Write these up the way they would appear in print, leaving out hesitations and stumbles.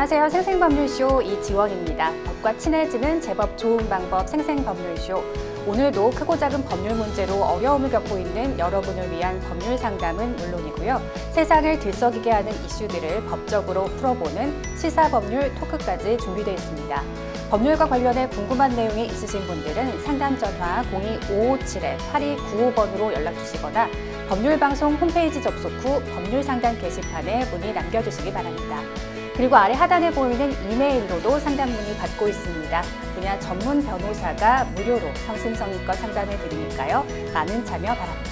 안녕하세요. 생생법률쇼 이지원입니다. 법과 친해지는 제법 좋은 방법 생생법률쇼. 오늘도 크고 작은 법률 문제로 어려움을 겪고 있는 여러분을 위한 법률 상담은 물론이고요. 세상을 들썩이게 하는 이슈들을 법적으로 풀어보는 시사법률 토크까지 준비되어 있습니다. 법률과 관련해 궁금한 내용이 있으신 분들은 상담 전화 02-557-8295번으로 연락 주시거나 법률방송 홈페이지 접속 후 법률상담 게시판에 문의 남겨주시기 바랍니다. 그리고 아래 하단에 보이는 이메일로도 상담 문의 받고 있습니다. 분야 전문 변호사가 무료로 성심성의껏 상담해 드리니까요. 많은 참여 바랍니다.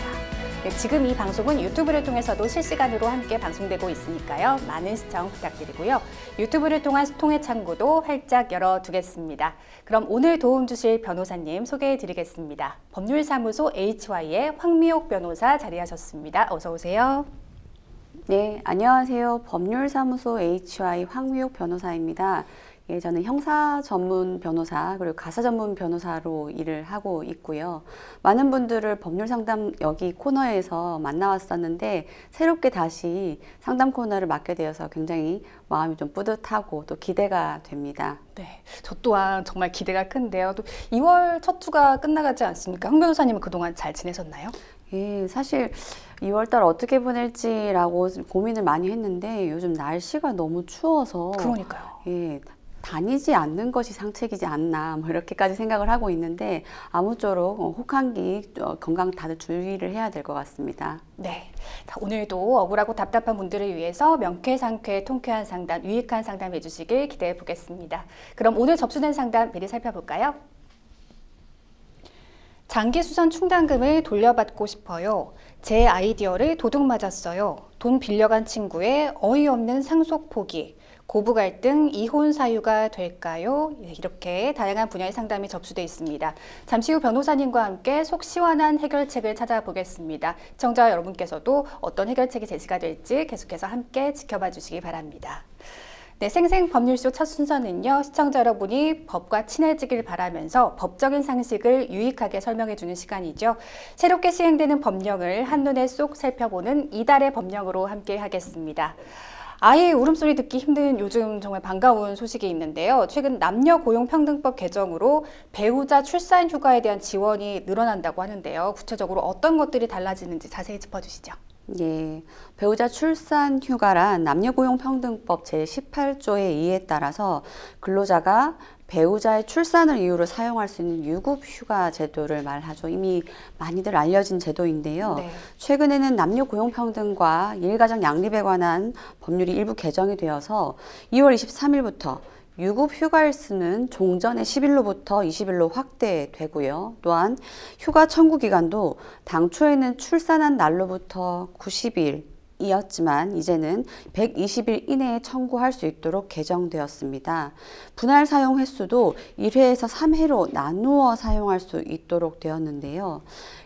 네, 지금 이 방송은 유튜브를 통해서도 실시간으로 함께 방송되고 있으니까요. 많은 시청 부탁드리고요. 유튜브를 통한 소통의 창구도 활짝 열어두겠습니다. 그럼 오늘 도움 주실 변호사님 소개해 드리겠습니다. 법률사무소 HY의 황미옥 변호사 자리하셨습니다. 어서 오세요. 네, 안녕하세요. 법률사무소 HY 황미옥 변호사입니다. 예, 저는 형사 전문 변호사 그리고 가사 전문 변호사로 일을 하고 있고요. 많은 분들을 법률 상담 여기 코너에서 만나왔었는데 새롭게 다시 상담 코너를 맡게 되어서 굉장히 마음이 좀 뿌듯하고 또 기대가 됩니다. 네, 저 또한 정말 기대가 큰데요. 또 2월 첫 주가 끝나가지 않습니까? 황 변호사님은 그동안 잘 지내셨나요? 예, 사실 2월달 어떻게 보낼지라고 고민을 많이 했는데 요즘 날씨가 너무 추워서 그러니까요. 예, 다니지 않는 것이 상책이지 않나 뭐 이렇게까지 생각을 하고 있는데 아무쪼록 혹한기 건강 다들 주의를 해야 될 것 같습니다. 네, 오늘도 억울하고 답답한 분들을 위해서 명쾌상쾌 통쾌한 상담, 유익한 상담 해주시길 기대해 보겠습니다. 그럼 오늘 접수된 상담 미리 살펴볼까요? 장기수선 충당금을 돌려받고 싶어요. 제 아이디어를 도둑 맞았어요. 돈 빌려간 친구의 어이없는 상속 포기. 고부 갈등, 이혼 사유가 될까요? 이렇게 다양한 분야의 상담이 접수되어 있습니다. 잠시 후 변호사님과 함께 속 시원한 해결책을 찾아보겠습니다. 시청자 여러분께서도 어떤 해결책이 제시가 될지 계속해서 함께 지켜봐 주시기 바랍니다. 네, 생생법률쇼 첫 순서는요. 시청자 여러분이 법과 친해지길 바라면서 법적인 상식을 유익하게 설명해주는 시간이죠. 새롭게 시행되는 법령을 한눈에 쏙 살펴보는 이달의 법령으로 함께 하겠습니다. 아이의 울음소리 듣기 힘든 요즘 정말 반가운 소식이 있는데요. 최근 남녀고용평등법 개정으로 배우자 출산 휴가에 대한 지원이 늘어난다고 하는데요. 구체적으로 어떤 것들이 달라지는지 자세히 짚어주시죠. 예, 배우자 출산 휴가란 남녀고용평등법 제18조의 2에 따라서 근로자가 배우자의 출산을 이유로 사용할 수 있는 유급휴가 제도를 말하죠. 이미 많이들 알려진 제도인데요. 네. 최근에는 남녀고용평등과 일가정 양립에 관한 법률이 일부 개정이 되어서 2월 23일부터 유급 휴가일수는 종전의 10일로부터 20일로 확대되고요. 또한 휴가 청구 기간도 당초에는 출산한 날로부터 90일 이었지만 이제는 120일 이내에 청구할 수 있도록 개정되었습니다. 분할 사용 횟수도 1회에서 3회로 나누어 사용할 수 있도록 되었는데요.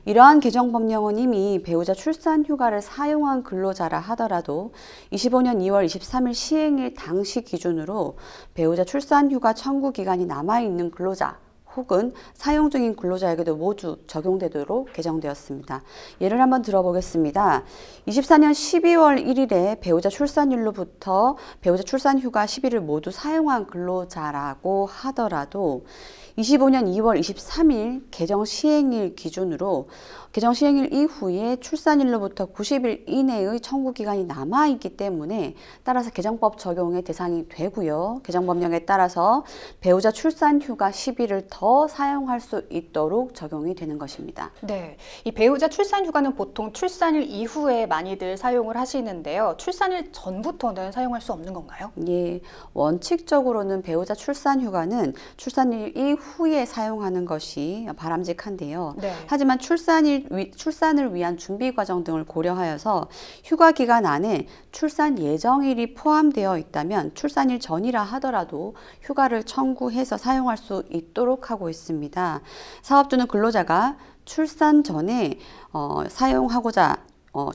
이러한 개정 법령은 이미 배우자 출산 휴가를 사용한 근로자라 하더라도 25년 2월 23일 시행일 당시 기준으로 배우자 출산 휴가 청구 기간이 남아있는 근로자 혹은 사용 중인 근로자에게도 모두 적용되도록 개정되었습니다. 예를 한번 들어보겠습니다. 24년 12월 1일에 배우자 출산일로부터 배우자 출산휴가 10일을 모두 사용한 근로자라고 하더라도 25년 2월 23일 개정 시행일 기준으로 개정 시행일 이후에 출산일로부터 90일 이내의 청구 기간이 남아있기 때문에 따라서 개정법 적용의 대상이 되고요. 개정법령에 따라서 배우자 출산휴가 10일을 더 사용할 수 있도록 적용이 되는 것입니다. 네, 이 배우자 출산휴가는 보통 출산일 이후에 많이들 사용을 하시는데요. 출산일 전부터는 사용할 수 없는 건가요? 예, 원칙적으로는 배우자 출산휴가는 출산일 이후에 사용하는 것이 바람직한데요. 네. 하지만 출산을 위한 준비 과정 등을 고려하여서 휴가 기간 안에 출산 예정일이 포함되어 있다면 출산일 전이라 하더라도 휴가를 청구해서 사용할 수 있도록 하고 있습니다. 사업주는 근로자가 출산 전에 사용하고자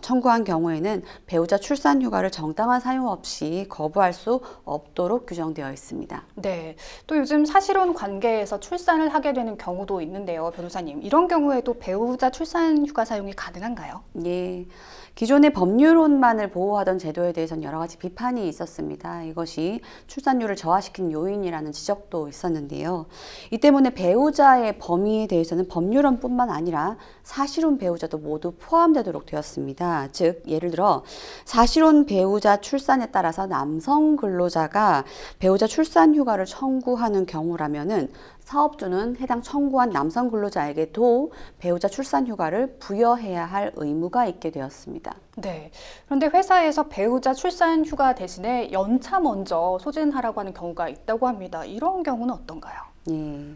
청구한 경우에는 배우자 출산 휴가를 정당한 사유 없이 거부할 수 없도록 규정되어 있습니다. 네, 또 요즘 사실혼 관계에서 출산을 하게 되는 경우도 있는데요, 변호사님. 이런 경우에도 배우자 출산 휴가 사용이 가능한가요? 예. 기존의 법률혼만을 보호하던 제도에 대해서는 여러 가지 비판이 있었습니다. 이것이 출산율을 저하시키는 요인이라는 지적도 있었는데요. 이 때문에 배우자의 범위에 대해서는 법률혼뿐만 아니라 사실혼 배우자도 모두 포함되도록 되었습니다. 즉, 예를 들어 사실혼 배우자 출산에 따라서 남성 근로자가 배우자 출산 휴가를 청구하는 경우라면은 사업주는 해당 청구한 남성 근로자에게도 배우자 출산 휴가를 부여해야 할 의무가 있게 되었습니다. 네. 그런데 회사에서 배우자 출산 휴가 대신에 연차 먼저 소진하라고 하는 경우가 있다고 합니다. 이런 경우는 어떤가요? 예.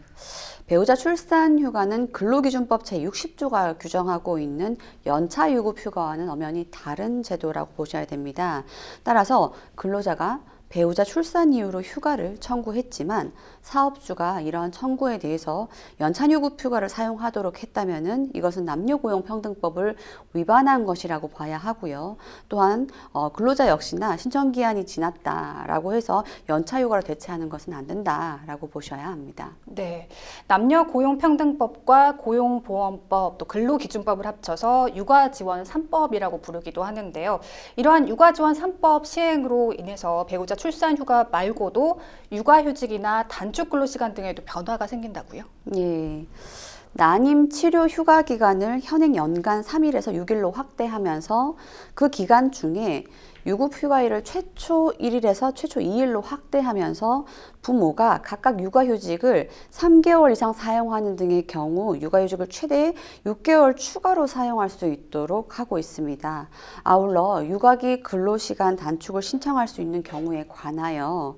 배우자 출산 휴가는 근로기준법 제60조가 규정하고 있는 연차 유급 휴가와는 엄연히 다른 제도라고 보셔야 됩니다. 따라서 근로자가 배우자 출산 이후로 휴가를 청구했지만 사업주가 이러한 청구에 대해서 연차유급 휴가를 사용하도록 했다면은 이것은 남녀고용평등법을 위반한 것이라고 봐야 하고요. 또한 근로자 역시나 신청기한이 지났다라고 해서 연차휴가를 대체하는 것은 안 된다라고 보셔야 합니다. 네, 남녀고용평등법과 고용보험법 또 근로기준법을 합쳐서 육아지원 3법이라고 부르기도 하는데요. 이러한 육아지원 3법 시행으로 인해서 배우자 출산 휴가 말고도 육아휴직이나 단축 근로시간 등에도 변화가 생긴다고요? 예. 난임 치료 휴가 기간을 현행 연간 3일에서 6일로 확대하면서 그 기간 중에 유급 휴가일을 최초 1일에서 최초 2일로 확대하면서 부모가 각각 육아휴직을 3개월 이상 사용하는 등의 경우 육아휴직을 최대 6개월 추가로 사용할 수 있도록 하고 있습니다. 아울러 육아기 근로시간 단축을 신청할 수 있는 경우에 관하여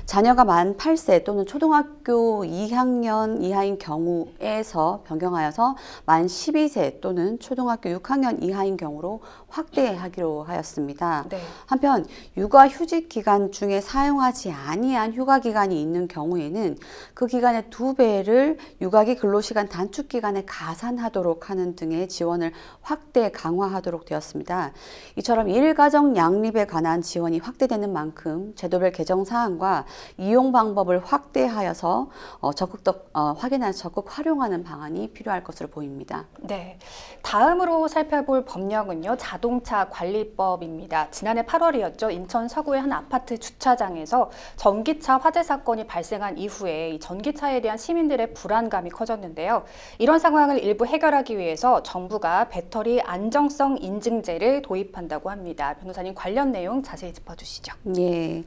자녀가 만 8세 또는 초등학교 2학년 이하인 경우에서 변경하여서 만 12세 또는 초등학교 6학년 이하인 경우로 확대하기로 하였습니다. 네. 한편 육아휴직 기간 중에 사용하지 아니한 휴가 기간이 있는 경우에는 그 기간의 2배를 육아기 근로시간 단축 기간에 가산하도록 하는 등의 지원을 확대 강화하도록 되었습니다. 이처럼 일가정 양립에 관한 지원이 확대되는 만큼 제도별 개정 사항과 이용 방법을 확대하여서 적극 활용하는 방안이 필요할 것으로 보입니다. 네, 다음으로 살펴볼 법령은요, 자동차 관리법입니다. 지난해 8월이었죠. 인천 서구의 한 아파트 주차장에서 전기차 화재 사건이 발생한 이후에 이 전기차에 대한 시민들의 불안감이 커졌는데요. 이런 상황을 일부 해결하기 위해서 정부가 배터리 안정성 인증제를 도입한다고 합니다. 변호사님, 관련 내용 자세히 짚어주시죠. 예.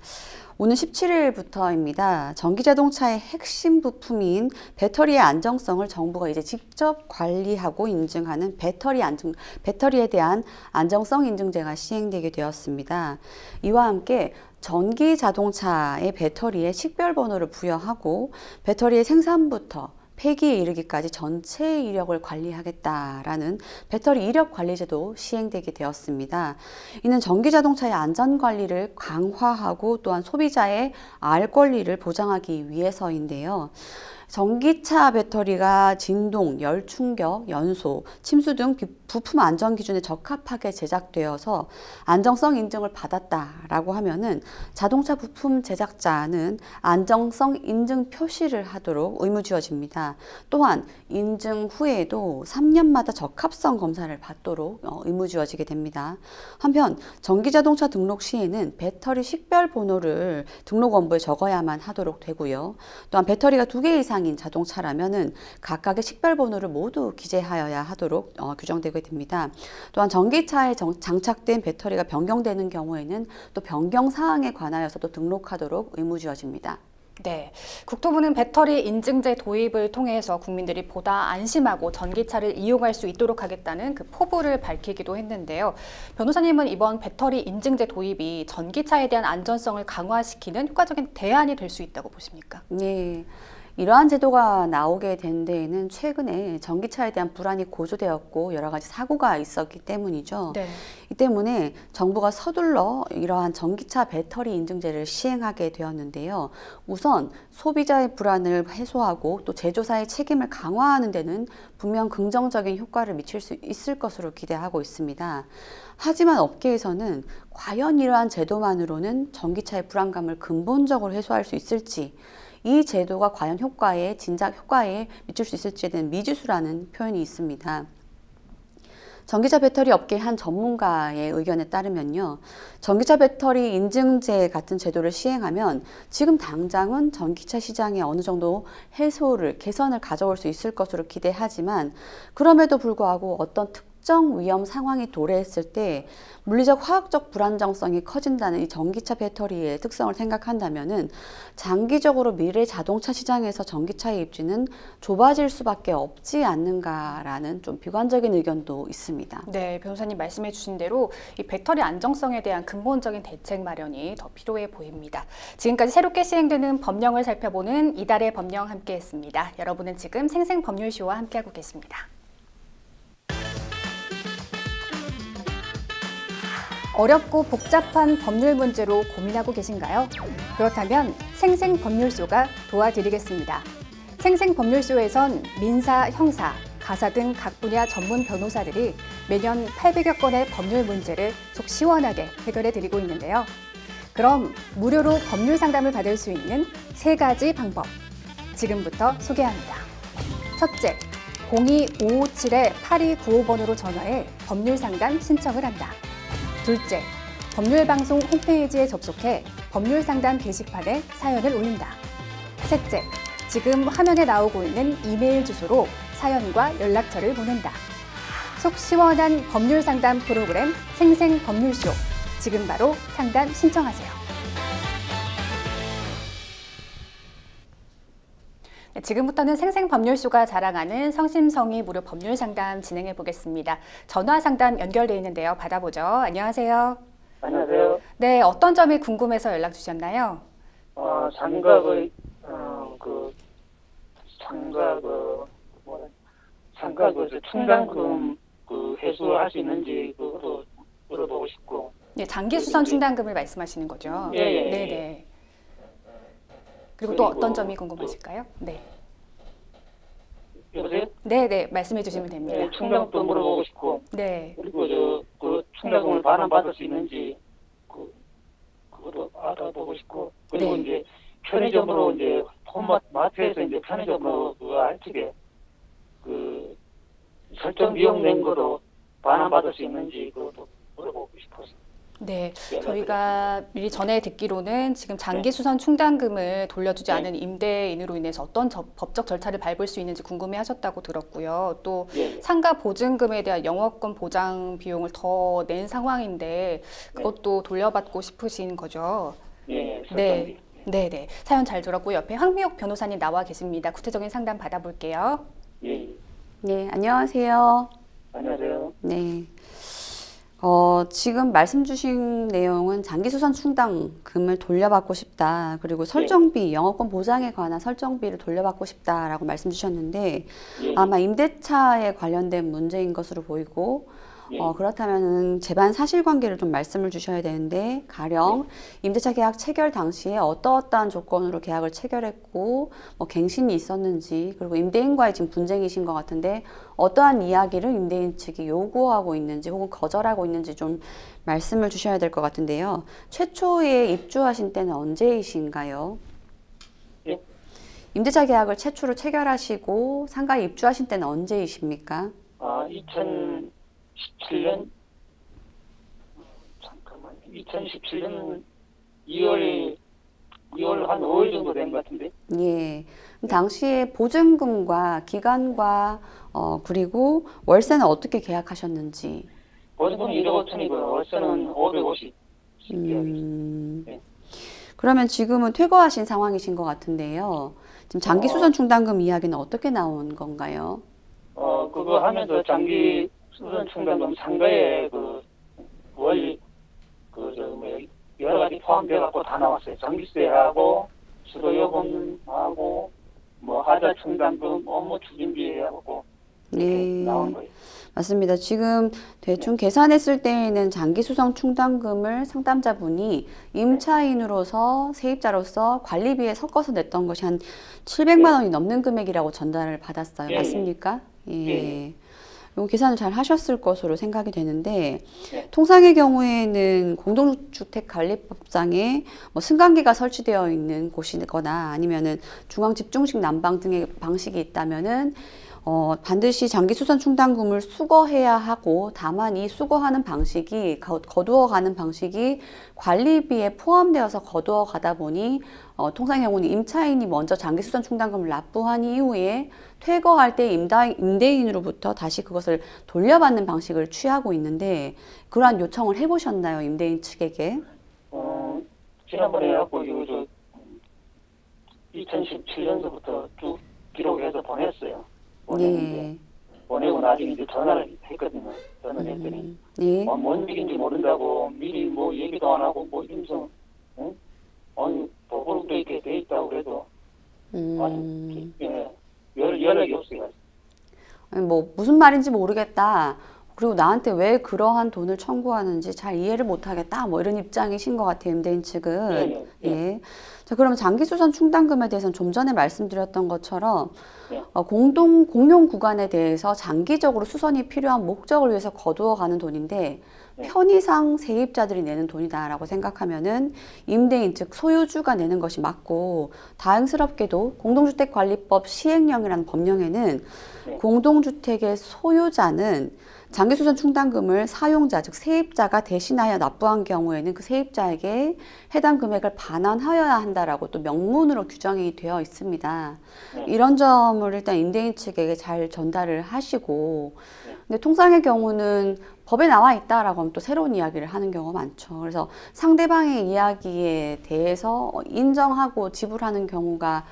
오는 17일부터입니다. 전기자동차의 핵심 부품인 배터리의 안정성을 정부가 이제 직접 관리하고 인증하는 배터리에 대한 안정성 인증제가 시행되게 되었습니다. 이와 함께 전기자동차의 배터리에 식별번호를 부여하고 배터리의 생산부터 폐기에 이르기까지 전체 이력을 관리하겠다라는 배터리 이력 관리제도 시행되게 되었습니다. 이는 전기자동차의 안전관리를 강화하고 또한 소비자의 알 권리를 보장하기 위해서인데요. 전기차 배터리가 진동, 열 충격, 연소, 침수 등 부품 안전 기준에 적합하게 제작되어서 안정성 인증을 받았다라고 하면은 자동차 부품 제작자는 안정성 인증 표시를 하도록 의무지어집니다. 또한 인증 후에도 3년마다 적합성 검사를 받도록 의무지어지게 됩니다. 한편 전기자동차 등록 시에는 배터리 식별 번호를 등록원부에 적어야만 하도록 되고요. 또한 배터리가 2개 이상인 자동차라면은 각각의 식별 번호를 모두 기재하여야 하도록 규정되게 됩니다. 또한 전기차에 장착된 배터리가 변경되는 경우에는 또 변경 사항에 관하여서도 등록하도록 의무지어집니다. 네, 국토부는 배터리 인증제 도입을 통해서 국민들이 보다 안심하고 전기차를 이용할 수 있도록 하겠다는 그 포부를 밝히기도 했는데요. 변호사님은 이번 배터리 인증제 도입이 전기차에 대한 안전성을 강화시키는 효과적인 대안이 될 수 있다고 보십니까? 네. 이러한 제도가 나오게 된 데에는 최근에 전기차에 대한 불안이 고조되었고 여러 가지 사고가 있었기 때문이죠. 네. 이 때문에 정부가 서둘러 이러한 전기차 배터리 인증제를 시행하게 되었는데요. 우선 소비자의 불안을 해소하고 또 제조사의 책임을 강화하는 데는 분명 긍정적인 효과를 미칠 수 있을 것으로 기대하고 있습니다. 하지만 업계에서는 과연 이러한 제도만으로는 전기차의 불안감을 근본적으로 해소할 수 있을지, 이 제도가 과연 진작 효과에 미칠 수 있을지에 대한 미지수라는 표현이 있습니다. 전기차 배터리 업계 한 전문가의 의견에 따르면요, 전기차 배터리 인증제 같은 제도를 시행하면 지금 당장은 전기차 시장에 어느 정도 개선을 가져올 수 있을 것으로 기대하지만, 그럼에도 불구하고 어떤 특정 위험 상황이 도래했을 때 물리적 화학적 불안정성이 커진다는 이 전기차 배터리의 특성을 생각한다면은 장기적으로 미래 자동차 시장에서 전기차의 입지는 좁아질 수밖에 없지 않는가라는 좀 비관적인 의견도 있습니다. 네, 변호사님 말씀해 주신 대로 이 배터리 안정성에 대한 근본적인 대책 마련이 더 필요해 보입니다. 지금까지 새롭게 시행되는 법령을 살펴보는 이달의 법령 함께했습니다. 여러분은 지금 생생법률쇼와 함께하고 계십니다. 어렵고 복잡한 법률 문제로 고민하고 계신가요? 그렇다면 생생법률쇼가 도와드리겠습니다. 생생법률쇼에선 민사, 형사, 가사 등 각 분야 전문 변호사들이 매년 800여 건의 법률 문제를 속 시원하게 해결해 드리고 있는데요. 그럼 무료로 법률 상담을 받을 수 있는 3가지 방법, 지금부터 소개합니다. 첫째, 02-557-8295번으로 전화해 법률 상담 신청을 한다. 둘째, 법률방송 홈페이지에 접속해 법률상담 게시판에 사연을 올린다. 셋째, 지금 화면에 나오고 있는 이메일 주소로 사연과 연락처를 보낸다. 속 시원한 법률상담 프로그램 생생법률쇼, 지금 바로 상담 신청하세요. 네, 지금부터는 생생법률쇼가 자랑하는 성심성의 무료 법률 상담 진행해 보겠습니다. 전화 상담 연결돼 있는데요. 받아보죠. 안녕하세요. 안녕하세요. 네, 어떤 점이 궁금해서 연락 주셨나요? 상가 충당금 회수할 수 있는지 그것도 물어보고 싶고. 네, 장기 수선 충당금을 말씀하시는 거죠? 예, 예. 네, 네. 그리고 또 어떤 점이 궁금하실까요? 네. 여보세요? 네, 네, 말씀해 주시면 됩니다. 네, 충당도 물어보고 싶고. 네. 그리고 그 충당금을 반환받을 수 있는지 그것도 알아보고 싶고. 그리고 네. 이제 편의점으로 이제 마트에서 이제 편의점으로 알뜰하게 설정 비용 낸 거로 반환받을 수 있는지 그것도 물어보고 싶어서. 네, 저희가 미리 전에 듣기로는 지금 장기 수선 충당금을 돌려주지 않은 임대인으로 인해서 어떤 법적 절차를 밟을 수 있는지 궁금해하셨다고 들었고요. 또 상가 보증금에 대한 영업권 보장 비용을 더 낸 상황인데 그것도 돌려받고 싶으신 거죠? 네. 네, 네. 사연 잘 들었고 옆에 황미옥 변호사님 나와 계십니다. 구체적인 상담 받아볼게요. 예. 네, 안녕하세요. 안녕하세요. 네. 지금 말씀 주신 내용은 장기수선 충당금을 돌려받고 싶다. 그리고 설정비, 영업권 보장에 관한 설정비를 돌려받고 싶다라고 말씀 주셨는데 아마 임대차에 관련된 문제인 것으로 보이고 그렇다면은 재반 사실관계를 좀 말씀을 주셔야 되는데 가령 임대차 계약 체결 당시에 어떠어떠한 조건으로 계약을 체결했고 뭐 갱신이 있었는지 그리고 임대인과의 지금 분쟁이신 것 같은데 어떠한 이야기를 임대인 측이 요구하고 있는지 혹은 거절하고 있는지 좀 말씀을 주셔야 될 것 같은데요. 최초에 입주하신 때는 언제이신가요? 예. 임대차 계약을 최초로 체결하시고 상가에 입주하신 때는 언제이십니까? 2017년 2월 한 5일 정도 된 것 같은데. 예. 당시에 보증금과 기간과 그리고 월세는 어떻게 계약하셨는지. 보증금은 1억 5천이고요. 월세는 550. 그러면 지금은 퇴거하신 상황이신 것 같은데요. 지금 장기 수선 충당금 이야기는 어떻게 나온 건가요? 그거 하면서 장기 수선 충당금 상가에 여러 가지 포함돼 갖고 다 나왔어요. 전기세하고 수도요금하고 하자 충당금 업무 추진비하고 이렇게 나온 거예요. 맞습니다. 지금 대충 계산했을 때에는 장기수선 충당금을 상담자분이 임차인으로서 세입자로서 관리비에 섞어서 냈던 것이 한 700만 원이 넘는 금액이라고 전달을 받았어요. 예, 맞습니까? 예. 예. 요 계산을 잘 하셨을 것으로 생각이 되는데, 네. 통상의 경우에는 공동주택관리법상에 뭐 승강기가 설치되어 있는 곳이거나 아니면은 중앙집중식 난방 등의 방식이 있다면은 반드시 장기수선 충당금을 수거해야 하고, 다만 이 수거하는 방식이, 거두어가는 방식이 관리비에 포함되어서 거두어가다 보니 통상의 경우는 임차인이 먼저 장기수선 충당금을 납부한 이후에 퇴거할 때 임대인으로부터 다시 그것을 돌려받는 방식을 취하고 있는데, 그러한 요청을 해보셨나요? 임대인 측에게? 지난번에 해갖고 이거 저 2017년서부터 쭉 기록해서 보냈어요. 보냈는데 보내고 나중에 이제 전화를 했거든요. 전화를 했더니 네. 뭔 얘기인지 모른다고 미리 뭐 얘기도 안 하고 뭐 이러면서 응? 아니 보고도 이렇게 돼 있다고 그래도 아니 연락이 없어요. 아니, 뭐 무슨 말인지 모르겠다. 그리고 나한테 왜 그러한 돈을 청구하는지 잘 이해를 못하겠다. 뭐 이런 입장이신 것 같아요, 임대인 측은. 네, 네. 예. 자, 그러면 장기수선 충당금에 대해서는 좀 전에 말씀드렸던 것처럼 네. 공용 구간에 대해서 장기적으로 수선이 필요한 목적을 위해서 거두어가는 돈인데, 네. 편의상 세입자들이 내는 돈이다라고 생각하면은 임대인 즉 소유주가 내는 것이 맞고, 다행스럽게도 공동주택관리법 시행령이라는 법령에는 네. 공동주택의 소유자는 장기수선 충당금을 사용자 즉 세입자가 대신하여 납부한 경우에는 그 세입자에게 해당 금액을 반환하여야 한다라고 또 명문으로 규정이 되어 있습니다. 네. 이런 점을 일단 임대인 측에게 잘 전달을 하시고, 네. 근데 통상의 경우는 법에 나와 있다라고 하면 또 새로운 이야기를 하는 경우가 많죠. 그래서 상대방의 이야기에 대해서 인정하고 지불하는 경우가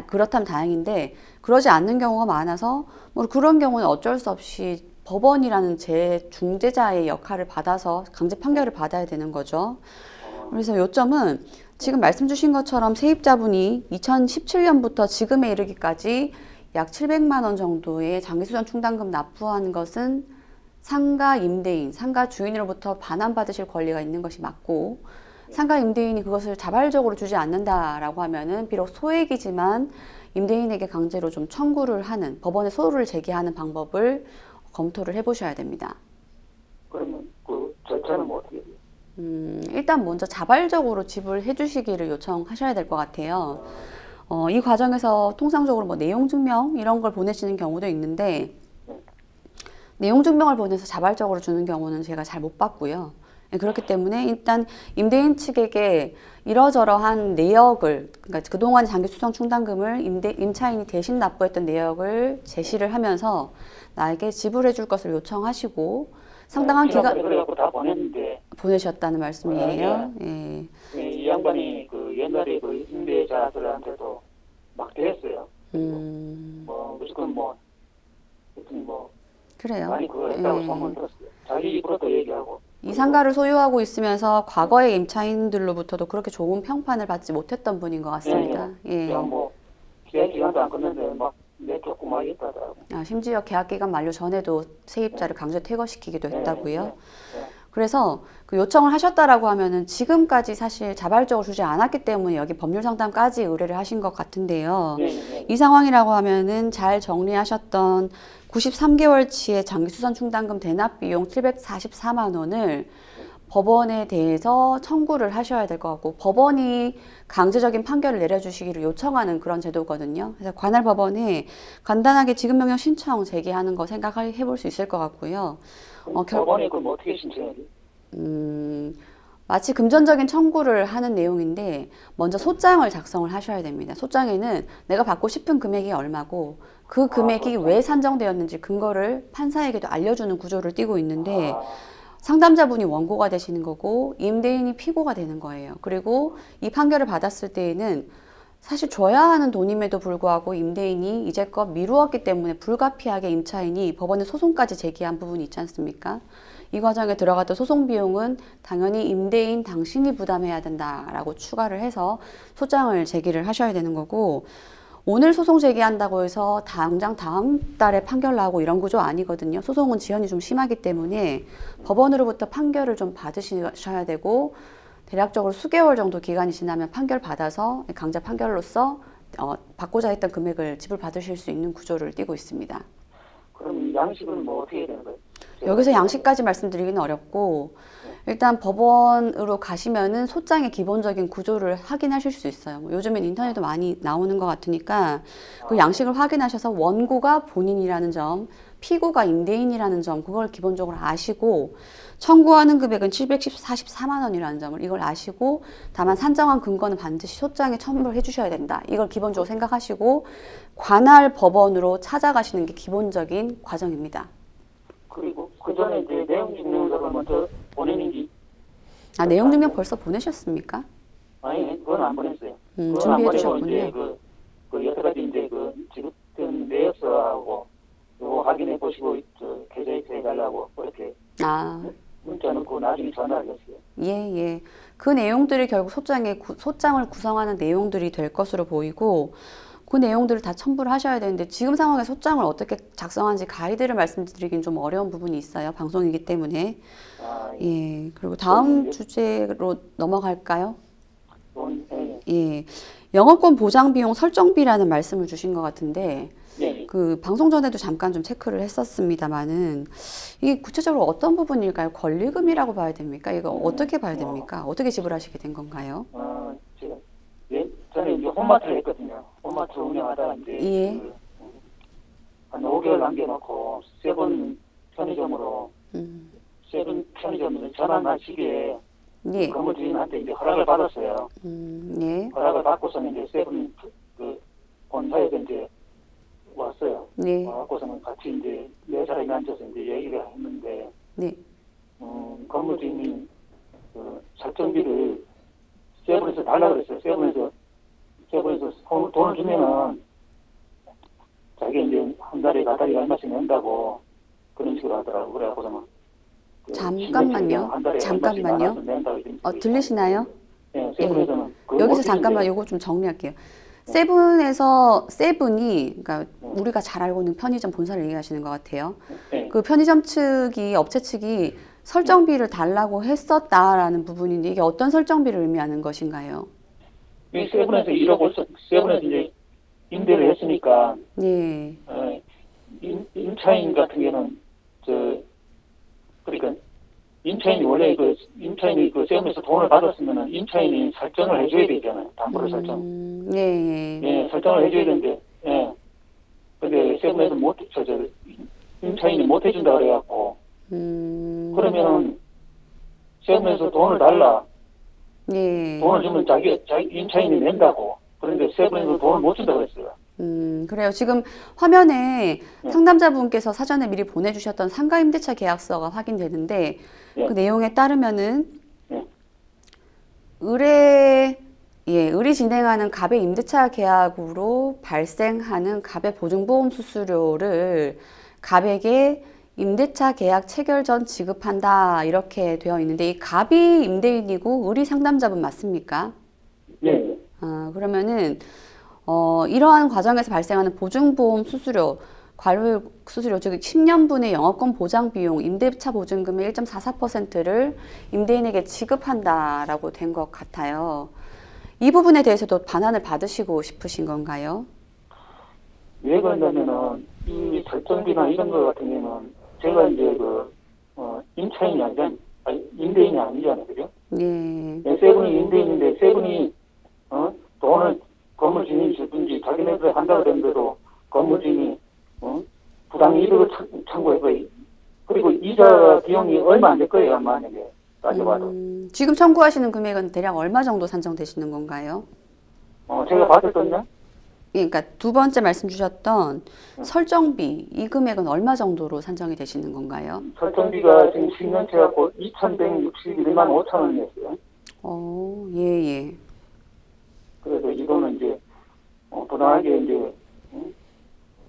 그렇다면 다행인데, 그러지 않는 경우가 많아서 뭐 그런 경우는 어쩔 수 없이 법원이라는 중재자의 역할을 받아서 강제 판결을 받아야 되는 거죠. 그래서 요점은 지금 말씀 주신 것처럼 세입자분이 2017년부터 지금에 이르기까지 약 700만 원 정도의 장기수선 충당금 납부한 것은 상가 임대인, 상가 주인으로부터 반환받으실 권리가 있는 것이 맞고, 상가 임대인이 그것을 자발적으로 주지 않는다라고 하면은 비록 소액이지만 임대인에게 강제로 좀 청구를 하는, 법원에 소를 제기하는 방법을 검토를 해보셔야 됩니다. 그러면 그 절차는 뭐 어떻게 돼요? 일단 먼저 자발적으로 지불해 주시기를 요청하셔야 될 것 같아요. 이 과정에서 통상적으로 뭐 내용 증명 이런 걸 보내시는 경우도 있는데, 내용 증명을 보내서 자발적으로 주는 경우는 제가 잘 못 봤고요. 그렇기 때문에 일단 임대인 측에게 이러저러한 내역을, 그러니까 그동안 장기수선 충당금을 임차인이 대신 납부했던 내역을 제시를 하면서 나에게 지불해 줄 것을 요청하시고, 상당한 기간 그래갖고 다 보냈는데 보내셨다는 말씀이에요. 예. 이 양반이 그 옛날에 그 임대자들한테도 막 대했어요. 뭐 무조건 뭐 하여튼 뭐 그래요. 많이 그거 했다고 예. 소문 들었어요. 자기 입으로도 얘기하고. 이 상가를 소유하고 있으면서 과거의 임차인들로부터도 그렇게 좋은 평판을 받지 못했던 분인 것 같습니다. 예. 그냥 뭐 계약 기간도 안 끝났는데 막 내쫓고 막 이랬다더라고. 심지어 계약 기간 만료 전에도 세입자를 강제 퇴거시키기도 했다고요. 네. 그래서 그 요청을 하셨다라고 하면은 지금까지 사실 자발적으로 주지 않았기 때문에 여기 법률 상담까지 의뢰를 하신 것 같은데요. 네. 이 상황이라고 하면은 잘 정리하셨던 93개월치의 장기수선 충당금 대납 비용 744만 원을 법원에 대해서 청구를 하셔야 될 것 같고, 법원이 강제적인 판결을 내려주시기를 요청하는 그런 제도거든요. 그래서 관할 법원에 간단하게 지급명령 신청 제기하는 거 생각해 볼 수 있을 것 같고요. 법원에 그럼 어떻게 신청해야 돼? 마치 금전적인 청구를 하는 내용인데, 먼저 소장을 작성을 하셔야 됩니다. 소장에는 내가 받고 싶은 금액이 얼마고 그 금액이 왜 산정되었는지 근거를 판사에게도 알려주는 구조를 띠고 있는데, 상담자분이 원고가 되시는 거고 임대인이 피고가 되는 거예요. 그리고 이 판결을 받았을 때에는 사실 줘야 하는 돈임에도 불구하고 임대인이 이제껏 미루었기 때문에 불가피하게 임차인이 법원에 소송까지 제기한 부분이 있지 않습니까? 이 과정에 들어갔던 소송 비용은 당연히 임대인 당신이 부담해야 된다라고 추가를 해서 소장을 제기를 하셔야 되는 거고, 오늘 소송 제기한다고 해서 당장 다음 달에 판결 나고 이런 구조 아니거든요. 소송은 지연이 좀 심하기 때문에 법원으로부터 판결을 좀 받으셔야 되고 대략적으로 수개월 정도 기간이 지나면 판결 받아서 강제 판결로서 받고자 했던 금액을 지불받으실 수 있는 구조를 띠고 있습니다. 그럼 양식은 뭐 어떻게 해야 되는 거예요? 여기서 양식까지 말씀드리기는 어렵고 일단 법원으로 가시면은 소장의 기본적인 구조를 확인하실 수 있어요. 뭐 요즘엔 인터넷도 많이 나오는 것 같으니까 그 양식을 확인하셔서 원고가 본인이라는 점, 피고가 임대인이라는 점 그걸 기본적으로 아시고 청구하는 금액은 744만 원이라는 점을 이걸 아시고 다만 산정한 근거는 반드시 소장에 첨부를 해주셔야 된다. 이걸 기본적으로 생각하시고 관할 법원으로 찾아가시는 게 기본적인 과정입니다. 그리고 그 전에 이제 내용 증명서를 먼저 보내는지. 내용 증명 벌써 보내셨습니까? 아니, 그건 안 보냈어요. 그건 안 준비해 보내고 주셨군요. 이제 그 여러 가지 이제 지급된 내역서하고 요거 확인해 보시고 계좌이체 해달라고 그렇게 문자 넣고 나중에 전화를 했어요. 예. 그 내용들이 결국 소장을 구성하는 내용들이 될 것으로 보이고 그 내용들을 다 첨부를 하셔야 되는데 지금 상황에 소장을 어떻게 작성하는지 가이드를 말씀드리긴 좀 어려운 부분이 있어요. 방송이기 때문에. 예. 그리고 다음 주제로 넘어갈까요? 예. 영업권 보장 비용 설정비라는 말씀을 주신 것 같은데 네. 그 방송 전에도 잠깐 좀 체크를 했었습니다만은 이게 구체적으로 어떤 부분일까요? 권리금이라고 봐야 됩니까? 이거 어떻게 봐야 됩니까? 어떻게 지불하시게 된 건가요? 제가 저는 이제 홈마트를 했거든요. 홈마트 운영하다가 이제 한 5개월 남겨놓고 세븐 편의점으로 세븐 편의점으로 전환한 시기에 예. 건물 주인한테 이제 허락을 받았어요. 예. 허락을 받고서는 이제 세븐 본사에서 이제 왔어요. 네. 와갖고서는 같이 이제 네 사람이 앉아서 이제 얘기를 했는데, 네. 건물 주인이 설정비를 세븐에서 달라고 그랬어요. 세븐에서 돈을 주면은 자기 이제 한 달에 나달이 얼마씩 낸다고 그런 식으로 하더라고. 그래갖고서는 잠깐만요. 들리시나요? 네, 세븐에서는 여기서 잠깐만 요거 좀 정리할게요. 세븐이 그러니까 우리가 잘 알고 있는 편의점 본사를 얘기하시는 것 같아요. 그 편의점 측이 업체 측이 설정비를 달라고 했었다라는 부분인데 이게 어떤 설정비를 의미하는 것인가요? 이 세븐에서 일하고 세븐에서 이제 임대를 했으니까 예. 임차인 같은 경우는 그러니까 임차인이 원래 임차인이 세븐에서 돈을 받았으면은 임차인이 설정을 해줘야 되잖아요. 담보를 설정. 예. 설정을 해줘야 되는데, 근데 세븐에서 임차인이 못 해준다 그래갖고, 그러면은 세븐에서 돈을 달라. 예. 돈을 주면 자기 임차인이 낸다고. 그런데 세븐에서 돈을 못 준다 그랬어요. 그래요. 지금 화면에 상담자분께서 사전에 미리 보내주셨던 상가 임대차 계약서가 확인되는데 그 내용에 따르면은 의뢰 진행하는 갑의 임대차 계약으로 발생하는 갑의 보증보험 수수료를 갑에게 임대차 계약 체결 전 지급한다 이렇게 되어 있는데 이 갑이 임대인이고 의리 상담자분 맞습니까? 네. 그러면은 이러한 과정에서 발생하는 보증보험 수수료, 과료율 수수료, 즉 10년분의 영업권 보장 비용, 임대차 보증금의 1.44%를 임대인에게 지급한다라고 된 것 같아요. 이 부분에 대해서도 반환을 받으시고 싶으신 건가요? 왜 그러냐면은 이 설정비나 이런 거 같은 경우는 제가 이제 임차인이 아니라 임대인이 아니잖아요, 그죠? 예. 세븐이 임대인인데 세븐이 돈을 건물 주인이 주든지 자기네들 한다고 했는데도 건물 주인이 부당 이득을 청구해서 그리고 이자 비용이 얼마 안 될 거예요, 만약에 따져봐도. 지금 청구하시는 금액은 대략 얼마 정도 산정되시는 건가요? 제가 받았거든요. 그러니까 두 번째 말씀 주셨던 설정비 이 금액은 얼마 정도로 산정이 되시는 건가요? 설정비가 지금 10년째 갖고 2,161만 5천 원이었어요. 예. 그래서 이거는 이제 부당하게 이제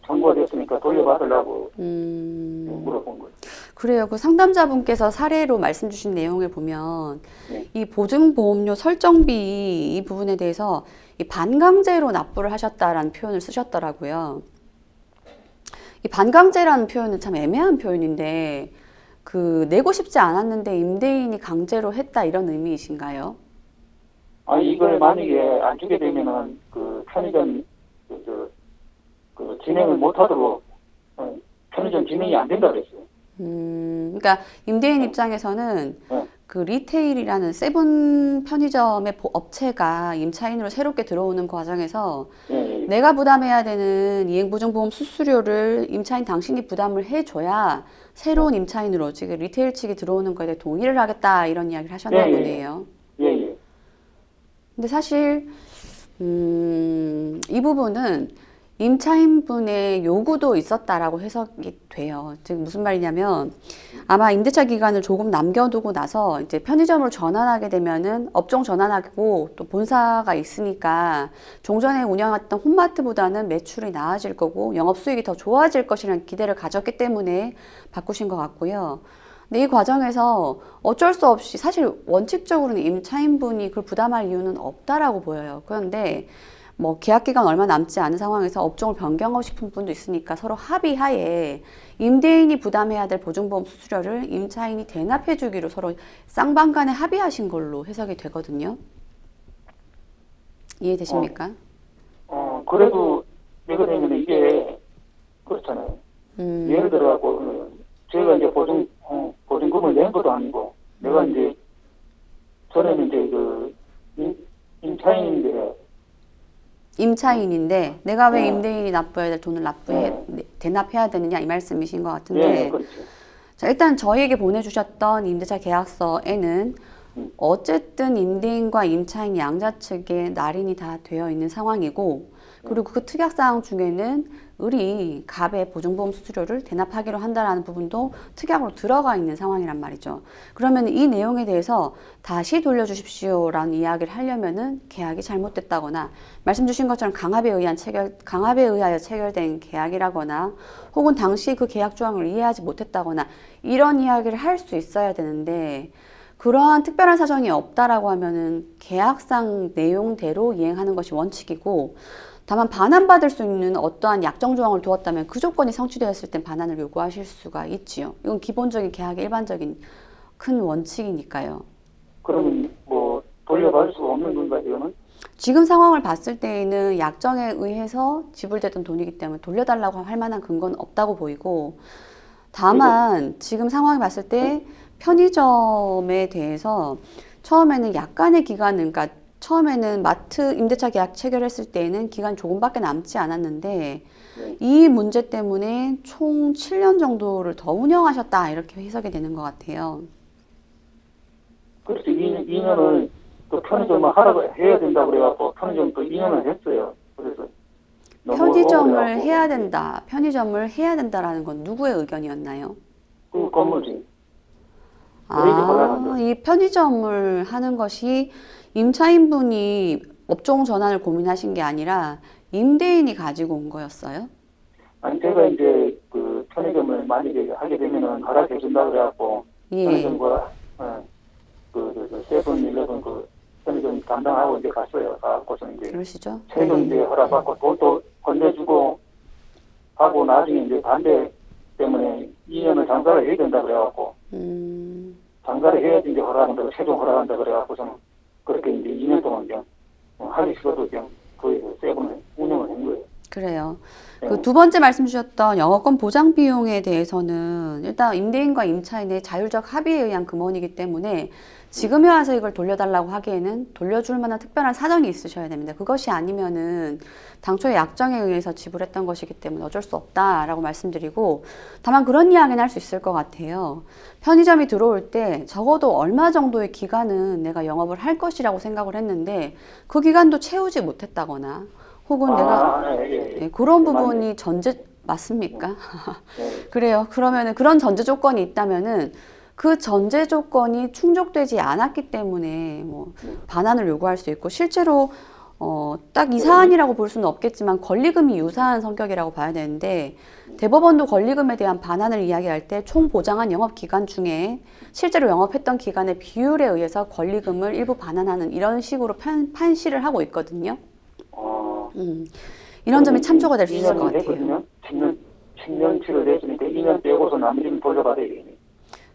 청구가 됐으니까 돌려받으려고 물어본 거예요. 그래요. 그 상담자분께서 사례로 말씀 주신 내용을 보면 네. 이 보증보험료 설정비 이 부분에 대해서 이 반강제로 납부를 하셨다라는 표현을 쓰셨더라고요. 이 반강제라는 표현은 참 애매한 표현인데 그 내고 싶지 않았는데 임대인이 강제로 했다 이런 의미이신가요? 이걸 만약에 안 주게 되면은 그 편의점 그 진행을 못하도록 편의점 진행이 안 된다 그랬어요. 그러니까 임대인 입장에서는 네. 그 리테일이라는 세븐 편의점의 업체가 임차인으로 새롭게 들어오는 과정에서 예, 예. 내가 부담해야 되는 이행보증보험 수수료를 임차인 당신이 부담을 해줘야 새로운 임차인으로 지금 리테일 측이 들어오는 거에 대해 동의를 하겠다 이런 이야기를 하셨나 예, 예. 보네요. 예, 예. 근데 사실 이 부분은 임차인분의 요구도 있었다라고 해석이 돼요. 즉 무슨 말이냐면 아마 임대차 기간을 조금 남겨두고 나서 이제 편의점으로 전환하게 되면은 업종 전환하고 또 본사가 있으니까 종전에 운영했던 홈마트보다는 매출이 나아질 거고 영업 수익이 더 좋아질 것이라는 기대를 가졌기 때문에 바꾸신 것 같고요. 근데 이 과정에서 어쩔 수 없이 사실 원칙적으로는 임차인분이 그걸 부담할 이유는 없다라고 보여요. 그런데 뭐 계약 기간 얼마 남지 않은 상황에서 업종을 변경하고 싶은 분도 있으니까 서로 합의하에 임대인이 부담해야 될 보증보험 수수료를 임차인이 대납해 주기로 서로 쌍방간에 합의하신 걸로 해석이 되거든요. 이해되십니까? 그래도 내가 되면 이게 그렇잖아요. 예를 들어갖고 제가 이제 보증금을 낸 것도 아니고 내가 이제 저는 이제 그 임차인인데 내가 왜 네. 임대인이 납부해야 될 돈을 대납해야 되느냐 이 말씀이신 것 예, 같은데 그렇죠. 자, 일단 저희에게 보내주셨던 임대차 계약서에는 어쨌든 임대인과 임차인 양자 측에 날인이 다 되어 있는 상황이고 그리고 그 특약사항 중에는 을이 갑의 보증보험 수수료를 대납하기로 한다라는 부분도 특약으로 들어가 있는 상황이란 말이죠. 그러면 이 내용에 대해서 다시 돌려주십시오라는 이야기를 하려면은 계약이 잘못됐다거나 말씀 주신 것처럼 강압에 의하여 체결된 계약이라거나 혹은 당시 그 계약 조항을 이해하지 못했다거나 이런 이야기를 할 수 있어야 되는데 그러한 특별한 사정이 없다라고 하면은 계약상 내용대로 이행하는 것이 원칙이고 다만 반환받을 수 있는 어떠한 약정 조항을 두었다면 그 조건이 성취되었을 땐 반환을 요구하실 수가 있지요. 이건 기본적인 계약의 일반적인 큰 원칙이니까요. 그러면 뭐 돌려받을 수가 없는 건가요, 이거는? 지금 상황을 봤을 때에는 약정에 의해서 지불됐던 돈이기 때문에 돌려달라고 할 만한 근거는 없다고 보이고 다만 지금 상황을 봤을 때 편의점에 대해서 처음에는 약간의 기간을 그러니까 처음에는 마트 임대차 계약 체결했을 때에는 기간 조금밖에 남지 않았는데 이 문제 때문에 총 7년 정도를 더 운영하셨다 이렇게 해석이 되는 것 같아요. 그렇죠. 2년을 또 편의점을 하라고 해야 된다고 그래갖고 편의점 또 2년을 했어요. 그래서 편의점을 해야 된다. 편의점을 해야 된다라는 건 누구의 의견이었나요? 그 건물주인. 이 편의점을 하는 것이 임차인분이 업종 전환을 고민하신 게 아니라 임대인이 가지고 온 거였어요? 아니 제가 이제 그 편의점을 만약에 하게 되면은 허락해 준다고 그래갖고 편의점과 그 세븐일레븐 그 편의점 담당하고 이제 갔어요. 가고서 이제 그러시죠? 최근 이제 허락받고 돈도 건네주고 하고 나중에 이제 반대 때문에 2년을 장사를 해야 된다 그래갖고 장사를 해야지 이제 허락한다 최종 허락한다 그래갖고서는 그렇게 이제 2년 동안 그냥 하기 싫어도 그냥 거의 세븐을 운영을 한 거예요. 그래요. 그 두 번째 말씀 주셨던 영업권 보장 비용에 대해서는 일단 임대인과 임차인의 자율적 합의에 의한 금원이기 때문에 지금에 와서 이걸 돌려달라고 하기에는 돌려줄 만한 특별한 사정이 있으셔야 됩니다. 그것이 아니면은 당초에 약정에 의해서 지불했던 것이기 때문에 어쩔 수 없다라고 말씀드리고 다만 그런 이야기는 할 수 있을 것 같아요. 편의점이 들어올 때 적어도 얼마 정도의 기간은 내가 영업을 할 것이라고 생각을 했는데 그 기간도 채우지 못했다거나 혹은 그런 부분이 전제 맞습니까? 그래요. 그러면은 그런 전제 조건이 있다면은 그 전제 조건이 충족되지 않았기 때문에 뭐 반환을 요구할 수 있고 실제로 딱 이 사안이라고 볼 수는 없겠지만 권리금이 유사한 성격이라고 봐야 되는데 대법원도 권리금에 대한 반환을 이야기할 때 총 보장한 영업기간 중에 실제로 영업했던 기간의 비율에 의해서 권리금을 일부 반환하는 이런 식으로 판시를 하고 있거든요. 이런 점이 참조가 될 수 있을 것 같아요. 측면치를 내주니까 2년 빼고서 나머지는 돌려받아야 되겠네.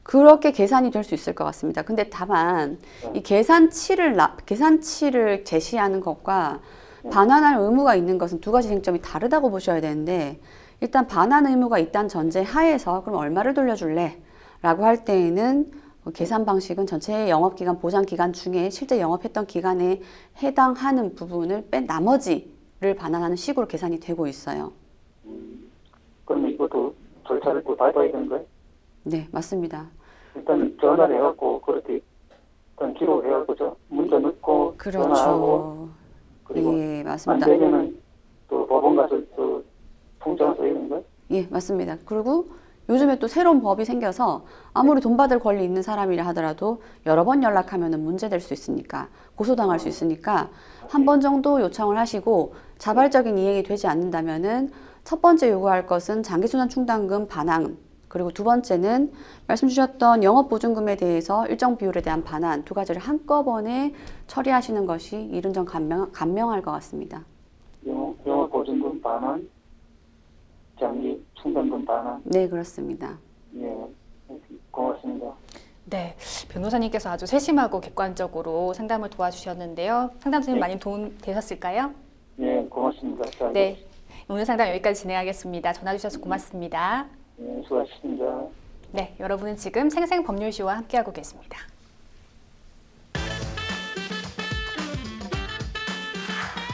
그렇게 계산이 될 수 있을 것 같습니다. 근데 다만 이 계산치를 제시하는 것과 반환할 의무가 있는 것은 두 가지 쟁점이 다르다고 보셔야 되는데 일단 반환 의무가 있다는 전제 하에서 그럼 얼마를 돌려줄래? 라고 할 때에는 계산 방식은 전체 영업기간 보장기간 중에 실제 영업했던 기간에 해당하는 부분을 뺀 나머지를 반환하는 식으로 계산이 되고 있어요. 그러면 이것도 절차를 또 밟아야 되는 거예요? 네, 맞습니다. 일단 전화를 해갖고 그렇게 일단 기록을 해갖고 저 문자 넣고 전화하고 그렇죠. 그리고 예, 안 맞습니다. 되면은 또 법원 가서 또 통장을 써야 되는 거예요? 예, 맞습니다. 그리고 요즘에 또 새로운 법이 생겨서 아무리 돈 받을 권리 있는 사람이라 하더라도 여러 번 연락하면 문제될 수 있으니까 고소당할 수 있으니까 한 번 정도 요청을 하시고 자발적인 이행이 되지 않는다면은 첫 번째 요구할 것은 장기순환 충당금 반환 그리고 두 번째는 말씀 주셨던 영업보증금에 대해서 일정 비율에 대한 반환 두 가지를 한꺼번에 처리하시는 것이 이른 점 간명할 것 같습니다. 영업보증금 반환, 장기 충당금 반환. 네, 그렇습니다. 예, 고맙습니다. 네, 변호사님께서 아주 세심하고 객관적으로 상담을 도와주셨는데요. 상담 선생님 많이 도움 되셨을까요? 예, 고맙습니다. 자, 네, 오늘 상담 여기까지 진행하겠습니다. 전화 주셔서 고맙습니다. 예, 수고하셨습니다. 네, 여러분은 지금 생생법률쇼와 함께하고 계십니다.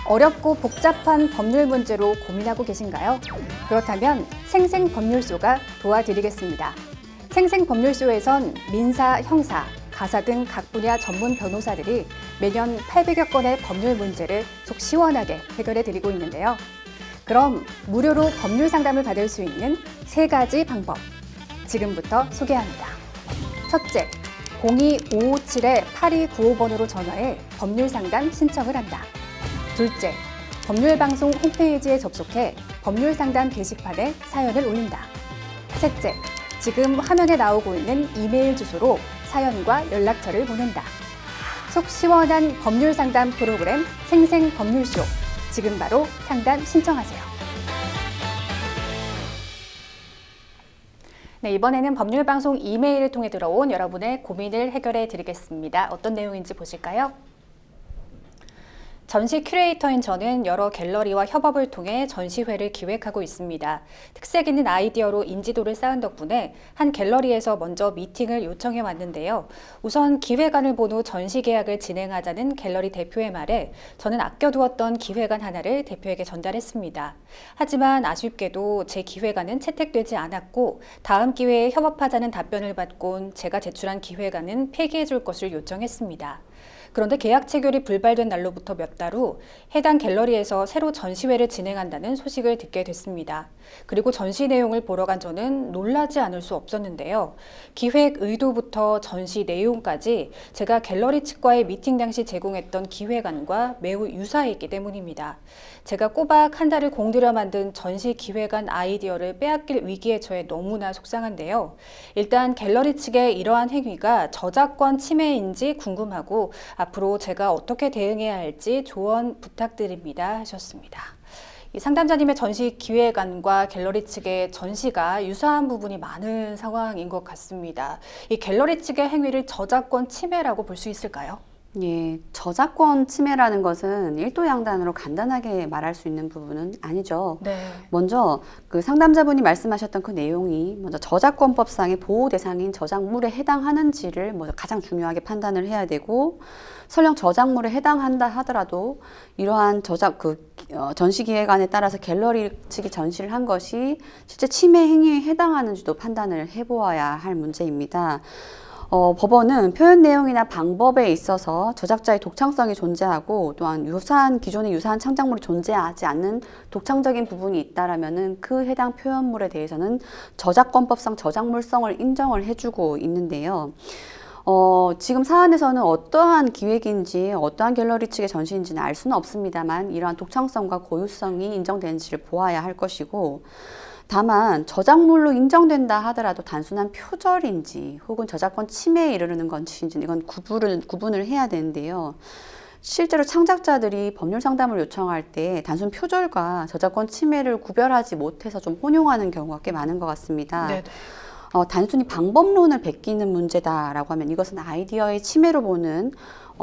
어렵고 복잡한 법률 문제로 고민하고 계신가요? 그렇다면 생생법률쇼가 도와드리겠습니다. 생생법률쇼에선 민사, 형사, 가사 등 각 분야 전문 변호사들이 매년 800여 건의 법률 문제를 속 시원하게 해결해 드리고 있는데요. 그럼 무료로 법률 상담을 받을 수 있는 3가지 방법, 지금부터 소개합니다. 첫째, 02-557-8295번으로 전화해 법률 상담 신청을 한다. 둘째, 법률방송 홈페이지에 접속해 법률 상담 게시판에 사연을 올린다. 셋째, 지금 화면에 나오고 있는 이메일 주소로 사연과 연락처를 보낸다. 속 시원한 법률 상담 프로그램 생생법률쇼. 지금 바로 상담 신청하세요. 네, 이번에는 법률방송 이메일을 통해 들어온 여러분의 고민을 해결해 드리겠습니다. 어떤 내용인지 보실까요? 전시 큐레이터인 저는 여러 갤러리와 협업을 통해 전시회를 기획하고 있습니다. 특색 있는 아이디어로 인지도를 쌓은 덕분에 한 갤러리에서 먼저 미팅을 요청해 왔는데요. 우선 기획안을 본 후 전시 계약을 진행하자는 갤러리 대표의 말에 저는 아껴두었던 기획안 하나를 대표에게 전달했습니다. 하지만 아쉽게도 제 기획안은 채택되지 않았고 다음 기회에 협업하자는 답변을 받곤 제가 제출한 기획안은 폐기해 줄 것을 요청했습니다. 그런데 계약 체결이 불발된 날로부터 몇 달 후 해당 갤러리에서 새로 전시회를 진행한다는 소식을 듣게 됐습니다. 그리고 전시 내용을 보러 간 저는 놀라지 않을 수 없었는데요. 기획 의도부터 전시 내용까지 제가 갤러리 측과의 미팅 당시 제공했던 기획안과 매우 유사했기 때문입니다. 제가 꼬박 한 달을 공들여 만든 전시 기획안 아이디어를 빼앗길 위기에 처해 너무나 속상한데요. 일단 갤러리 측의 이러한 행위가 저작권 침해인지 궁금하고 앞으로 제가 어떻게 대응해야 할지 조언 부탁드립니다 하셨습니다. 이 상담자님의 전시 기획안과 갤러리 측의 전시가 유사한 부분이 많은 상황인 것 같습니다. 이 갤러리 측의 행위를 저작권 침해라고 볼 수 있을까요? 예, 저작권 침해라는 것은 일도양단으로 간단하게 말할 수 있는 부분은 아니죠. 네. 먼저 그 상담자분이 말씀하셨던 그 내용이 먼저 저작권법상의 보호 대상인 저작물에 해당하는지를 먼저 가장 중요하게 판단을 해야 되고, 설령 저작물에 해당한다 하더라도 이러한 전시기획안에 따라서 갤러리 측이 전시를 한 것이 실제 침해 행위에 해당하는지도 판단을 해보아야 할 문제입니다. 법원은 표현 내용이나 방법에 있어서 저작자의 독창성이 존재하고 또한 기존의 유사한 창작물이 존재하지 않는 독창적인 부분이 있다라면은 그 해당 표현물에 대해서는 저작권법상 저작물성을 인정을 해주고 있는데요. 지금 사안에서는 어떠한 기획인지 어떠한 갤러리 측의 전시인지는 알 수는 없습니다만 이러한 독창성과 고유성이 인정되는지를 보아야 할 것이고, 다만 저작물로 인정된다 하더라도 단순한 표절인지 혹은 저작권 침해에 이르는 건지인지 이건 구분을 해야 되는데요. 실제로 창작자들이 법률 상담을 요청할 때 단순 표절과 저작권 침해를 구별하지 못해서 좀 혼용하는 경우가 꽤 많은 것 같습니다. 네. 단순히 방법론을 베끼는 문제다라고 하면 이것은 아이디어의 침해로 보는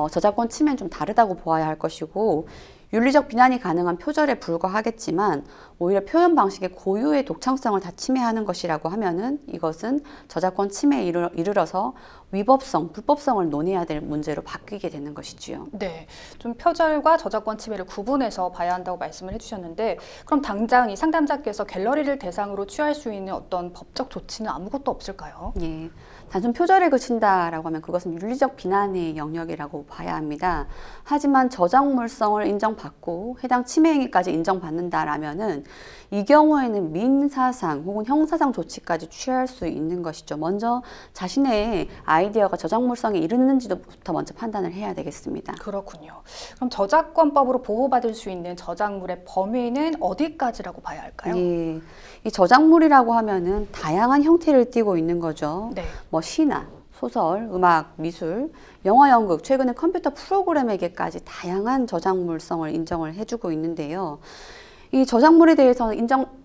저작권 침해는 좀 다르다고 보아야 할 것이고, 윤리적 비난이 가능한 표절에 불과하겠지만 오히려 표현 방식의 고유의 독창성을 다 침해하는 것이라고 하면은 이것은 저작권 침해에 이르러서 위법성, 불법성을 논해야 될 문제로 바뀌게 되는 것이지요. 네, 좀 표절과 저작권 침해를 구분해서 봐야 한다고 말씀을 해주셨는데, 그럼 당장 이 상담자께서 갤러리를 대상으로 취할 수 있는 어떤 법적 조치는 아무것도 없을까요? 예, 단순 표절에 그친다라고 하면 그것은 윤리적 비난의 영역이라고 봐야 합니다. 하지만 저작물성을 인정받고 해당 침해 행위까지 인정받는다라면은 이 경우에는 민사상 혹은 형사상 조치까지 취할 수 있는 것이죠. 먼저 자신의 아이디어가 저작물성에 이르는지부터 먼저 판단을 해야 되겠습니다. 그렇군요. 그럼 저작권법으로 보호받을 수 있는 저작물의 범위는 어디까지라고 봐야 할까요? 예, 이 저작물이라고 하면은 다양한 형태를 띠고 있는 거죠. 네. 뭐 시나 소설, 음악, 미술, 영화, 연극, 최근에 컴퓨터 프로그램에게까지 다양한 저작물성을 인정을 해주고 있는데요. 이 저작물에 대해서는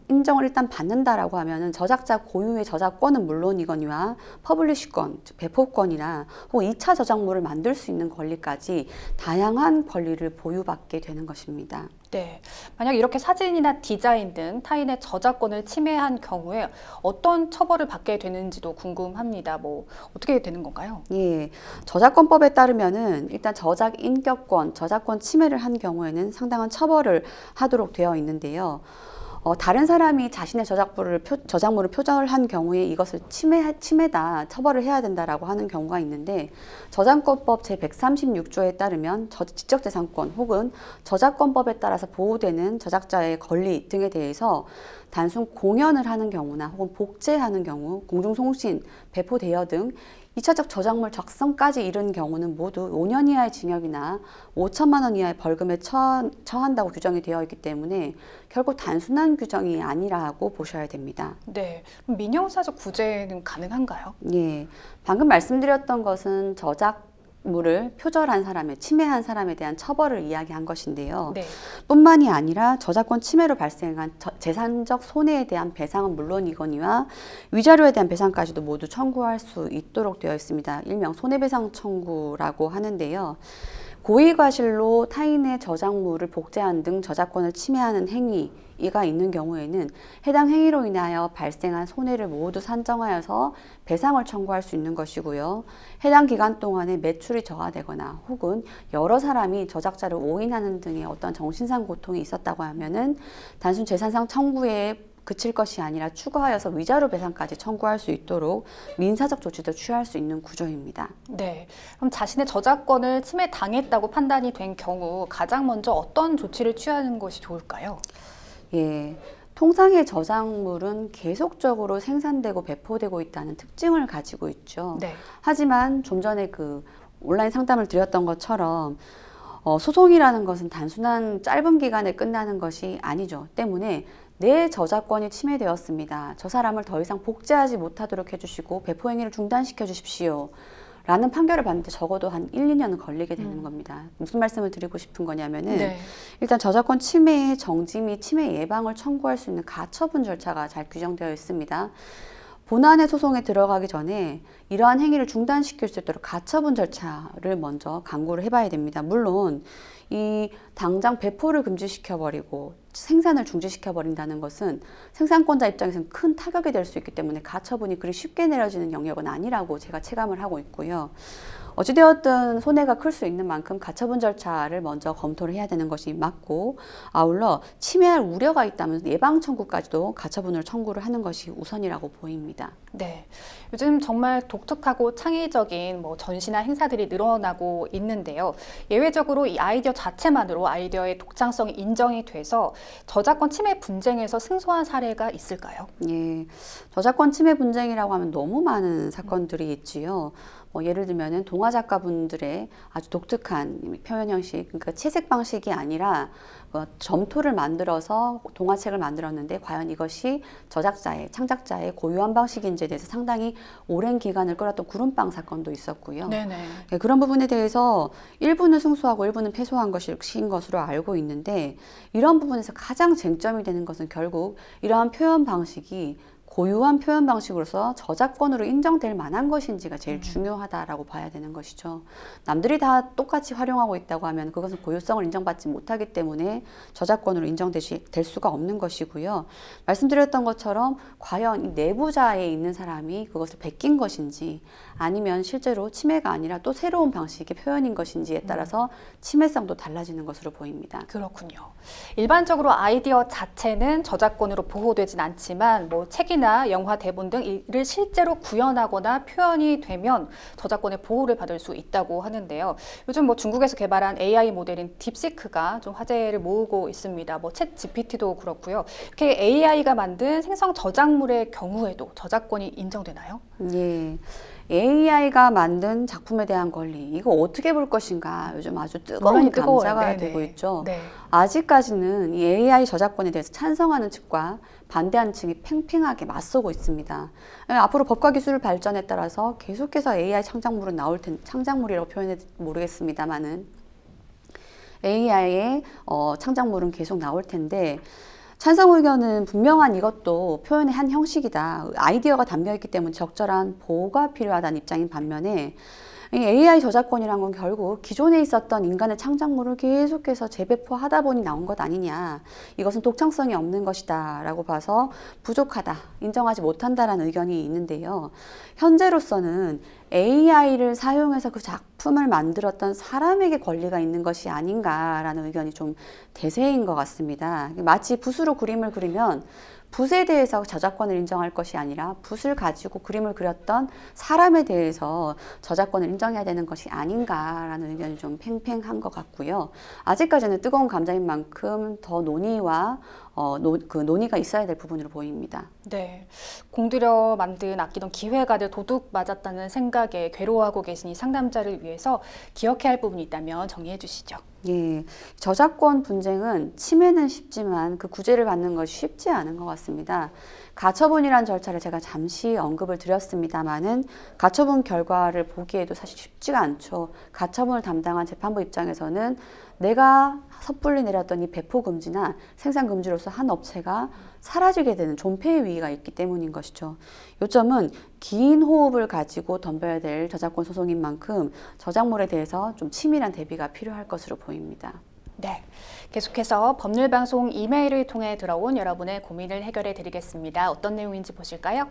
인정을 일단 받는다라고 하면은 저작자 고유의 저작권은 물론이거니와 퍼블리시권, 즉 배포권이나 혹은 2차 저작물을 만들 수 있는 권리까지 다양한 권리를 보유받게 되는 것입니다. 네. 만약 이렇게 사진이나 디자인 등 타인의 저작권을 침해한 경우에 어떤 처벌을 받게 되는지도 궁금합니다. 뭐 어떻게 되는 건가요? 예, 저작권법에 따르면은 일단 저작 인격권, 저작권 침해를 한 경우에는 상당한 처벌을 하도록 되어 있는데요. 다른 사람이 자신의 저작물을 표절한 경우에 이것을 침해다, 처벌을 해야 된다라고 하는 경우가 있는데, 저작권법 제136조에 따르면 지적재산권 혹은 저작권법에 따라서 보호되는 저작자의 권리 등에 대해서 단순 공연을 하는 경우나 혹은 복제하는 경우, 공중송신, 배포 대여 등 2차적 저작물 작성까지 이른 경우는 모두 5년 이하의 징역이나 5천만 원 이하의 벌금에 처한다고 규정이 되어 있기 때문에 결국 단순한 규정이 아니라고 보셔야 됩니다. 네. 그럼 민형사적 구제는 가능한가요? 예, 방금 말씀드렸던 것은 저작물을 표절한 사람의, 침해한 사람에 대한 처벌을 이야기한 것인데요. 네. 뿐만이 아니라 저작권 침해로 발생한 재산적 손해에 대한 배상은 물론이거니와 위자료에 대한 배상까지도 모두 청구할 수 있도록 되어 있습니다. 일명 손해배상 청구라고 하는데요. 고의과실로 타인의 저작물을 복제한 등 저작권을 침해하는 행위가 있는 경우에는 해당 행위로 인하여 발생한 손해를 모두 산정하여서 배상을 청구할 수 있는 것이고요. 해당 기간 동안에 매출이 저하되거나 혹은 여러 사람이 저작자를 오인하는 등의 어떤 정신상 고통이 있었다고 하면은 단순 재산상 청구에 그칠 것이 아니라 추가하여서 위자료 배상까지 청구할 수 있도록 민사적 조치도 취할 수 있는 구조입니다. 네. 그럼 자신의 저작권을 침해당했다고 판단이 된 경우 가장 먼저 어떤 조치를 취하는 것이 좋을까요? 예. 통상의 저작물은 계속적으로 생산되고 배포되고 있다는 특징을 가지고 있죠. 네. 하지만 좀 전에 그 온라인 상담을 드렸던 것처럼 소송이라는 것은 단순한 짧은 기간에 끝나는 것이 아니죠. 때문에 내 저작권이 침해되었습니다. 저 사람을 더 이상 복제하지 못하도록 해주시고 배포 행위를 중단시켜 주십시오. 라는 판결을 받는데 적어도 한 1, 2년은 걸리게 되는 겁니다. 무슨 말씀을 드리고 싶은 거냐면은 네. 일단 저작권 침해의 정지 및 침해 예방을 청구할 수 있는 가처분 절차가 잘 규정되어 있습니다. 본안의 소송에 들어가기 전에 이러한 행위를 중단시킬 수 있도록 가처분 절차를 먼저 강구를 해봐야 됩니다. 물론 이 당장 배포를 금지시켜버리고 생산을 중지시켜버린다는 것은 생산권자 입장에서는 큰 타격이 될 수 있기 때문에 가처분이 그리 쉽게 내려지는 영역은 아니라고 제가 체감을 하고 있고요. 어찌되었든 손해가 클 수 있는 만큼 가처분 절차를 먼저 검토를 해야 되는 것이 맞고, 아울러 침해할 우려가 있다면 예방 청구까지도 가처분을 청구를 하는 것이 우선이라고 보입니다. 네. 요즘 정말 독특하고 창의적인 전시나 행사들이 늘어나고 있는데요. 예외적으로 이 아이디어 자체만으로 아이디어의 독창성이 인정이 돼서 저작권 침해 분쟁에서 승소한 사례가 있을까요? 예, 저작권 침해 분쟁이라고 하면 너무 많은 사건들이 있지요. 예를 들면은 동화 작가분들의 아주 독특한 표현 형식, 그러니까 채색 방식이 아니라 점토를 만들어서 동화책을 만들었는데 과연 이것이 저작자의, 창작자의 고유한 방식인지에 대해서 상당히 오랜 기간을 끌었던 구름빵 사건도 있었고요. 네네. 네, 그런 부분에 대해서 일부는 승소하고 일부는 패소한 것인 것으로 알고 있는데, 이런 부분에서 가장 쟁점이 되는 것은 결국 이러한 표현 방식이 고유한 표현 방식으로서 저작권으로 인정될 만한 것인지가 제일 중요하다라고 봐야 되는 것이죠. 남들이 다 똑같이 활용하고 있다고 하면 그것은 고유성을 인정받지 못하기 때문에 저작권으로 인정될 수가 없는 것이고요. 말씀드렸던 것처럼 과연 이 내부자에 있는 사람이 그것을 베낀 것인지 아니면 실제로 침해가 아니라 또 새로운 방식의 표현인 것인지에 따라서 침해성도 달라지는 것으로 보입니다. 그렇군요. 일반적으로 아이디어 자체는 저작권으로 보호되진 않지만 뭐 책이나 영화, 대본 등 이를 실제로 구현하거나 표현이 되면 저작권의 보호를 받을 수 있다고 하는데요. 요즘 뭐 중국에서 개발한 AI 모델인 딥시크가 좀 화제를 모으고 있습니다. 뭐 챗 GPT도 그렇고요. 이렇게 AI가 만든 생성 저작물의 경우에도 저작권이 인정되나요? 예. AI가 만든 작품에 대한 권리, 이거 어떻게 볼 것인가 요즘 아주 뜨거운 감자가 되고 있죠. 네. 아직까지는 이 AI 저작권에 대해서 찬성하는 측과 반대하는 측이 팽팽하게 맞서고 있습니다. 앞으로 법과 기술 발전에 따라서 계속해서 AI 창작물은 나올 텐데, 창작물이라고 표현해도 모르겠습니다만은 AI의 창작물은 계속 나올 텐데, 찬성 의견은 분명한 이것도 표현의 한 형식이다. 아이디어가 담겨있기 때문에 적절한 보호가 필요하다는 입장인 반면에, 이 AI 저작권이란 건 결국 기존에 있었던 인간의 창작물을 계속해서 재배포하다 보니 나온 것 아니냐. 이것은 독창성이 없는 것이다 라고 봐서 부족하다, 인정하지 못한다라는 의견이 있는데요. 현재로서는 AI를 사용해서 그 작품을 만들었던 사람에게 권리가 있는 것이 아닌가라는 의견이 좀 대세인 것 같습니다. 마치 붓으로 그림을 그리면 붓에 대해서 저작권을 인정할 것이 아니라 붓을 가지고 그림을 그렸던 사람에 대해서 저작권을 인정해야 되는 것이 아닌가라는 의견이 좀 팽팽한 것 같고요. 아직까지는 뜨거운 감자인 만큼 더 논의와 논의가 있어야 될 부분으로 보입니다. 네, 공들여 만든 아끼던 기회가를 도둑 맞았다는 생각에 괴로워하고 계신 이 상담자를 위해서 기억해야 할 부분이 있다면 정리해 주시죠. 예, 저작권 분쟁은 침해는 쉽지만 그 구제를 받는 것이 쉽지 않은 것 같습니다. 가처분이란 절차를 제가 잠시 언급을 드렸습니다만은 가처분 결과를 보기에도 사실 쉽지가 않죠. 가처분을 담당한 재판부 입장에서는 내가 섣불리 내렸던 이 배포 금지나 생산 금지로서 한 업체가 사라지게 되는 존폐의 위기가 있기 때문인 것이죠. 요점은 긴 호흡을 가지고 덤벼야 될 저작권 소송인 만큼 저작물에 대해서 좀 치밀한 대비가 필요할 것으로 보입니다. 네, 계속해서 법률방송 이메일을 통해 들어온 여러분의 고민을 해결해 드리겠습니다. 어떤 내용인지 보실까요?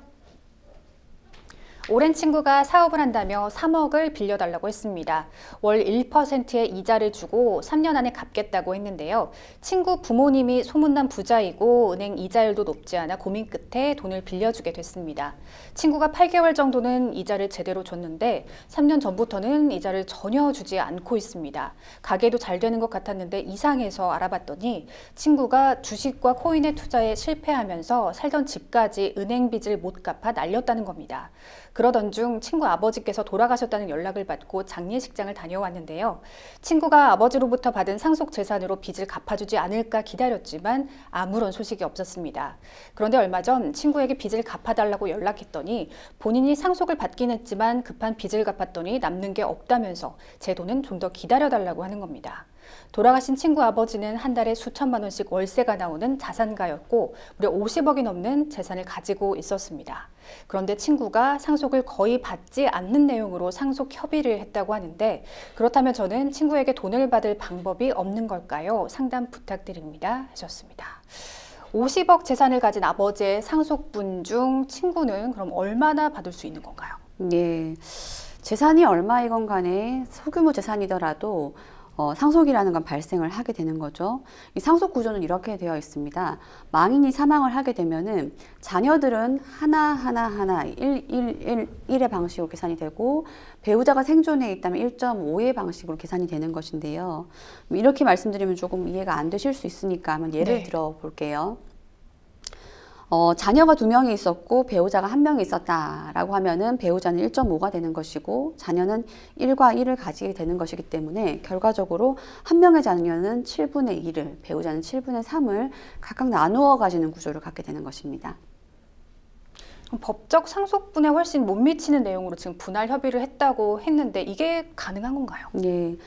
오랜 친구가 사업을 한다며 3억을 빌려달라고 했습니다. 월 1%의 이자를 주고 3년 안에 갚겠다고 했는데요. 친구 부모님이 소문난 부자이고 은행 이자율도 높지 않아 고민 끝에 돈을 빌려주게 됐습니다. 친구가 8개월 정도는 이자를 제대로 줬는데 3년 전부터는 이자를 전혀 주지 않고 있습니다. 가게도 잘 되는 것 같았는데 이상해서 알아봤더니 친구가 주식과 코인에 투자에 실패하면서 살던 집까지 은행 빚을 못 갚아 날렸다는 겁니다. 그러던 중 친구 아버지께서 돌아가셨다는 연락을 받고 장례식장을 다녀왔는데요. 친구가 아버지로부터 받은 상속 재산으로 빚을 갚아주지 않을까 기다렸지만 아무런 소식이 없었습니다. 그런데 얼마 전 친구에게 빚을 갚아달라고 연락했더니 본인이 상속을 받긴 했지만 급한 빚을 갚았더니 남는 게 없다면서 제 돈은 좀 더 기다려달라고 하는 겁니다. 돌아가신 친구 아버지는 한 달에 수천만 원씩 월세가 나오는 자산가였고 무려 50억이 넘는 재산을 가지고 있었습니다. 그런데 친구가 상속을 거의 받지 않는 내용으로 상속 협의를 했다고 하는데 그렇다면 저는 친구에게 돈을 받을 방법이 없는 걸까요? 상담 부탁드립니다. 하셨습니다. 50억 재산을 가진 아버지의 상속분 중 친구는 그럼 얼마나 받을 수 있는 건가요? 예, 재산이 얼마이건 간에 소규모 재산이더라도 상속이라는 건 발생을 하게 되는 거죠. 이 상속 구조는 이렇게 되어 있습니다. 망인이 사망을 하게 되면은 자녀들은 하나 1의 방식으로 계산이 되고 배우자가 생존해 있다면 1.5의 방식으로 계산이 되는 것인데요. 이렇게 말씀드리면 조금 이해가 안 되실 수 있으니까 한번 예를 들어 볼게요. 자녀가 2명이 있었고 배우자가 1명이 있었다라고 하면은 배우자는 1.5가 되는 것이고 자녀는 1과 1을 가지게 되는 것이기 때문에 결과적으로 1명의 자녀는 7분의 1을, 배우자는 7분의 3을 각각 나누어 가지는 구조를 갖게 되는 것입니다. 법적 상속분에 훨씬 못 미치는 내용으로 지금 분할 협의를 했다고 했는데 이게 가능한 건가요? 예.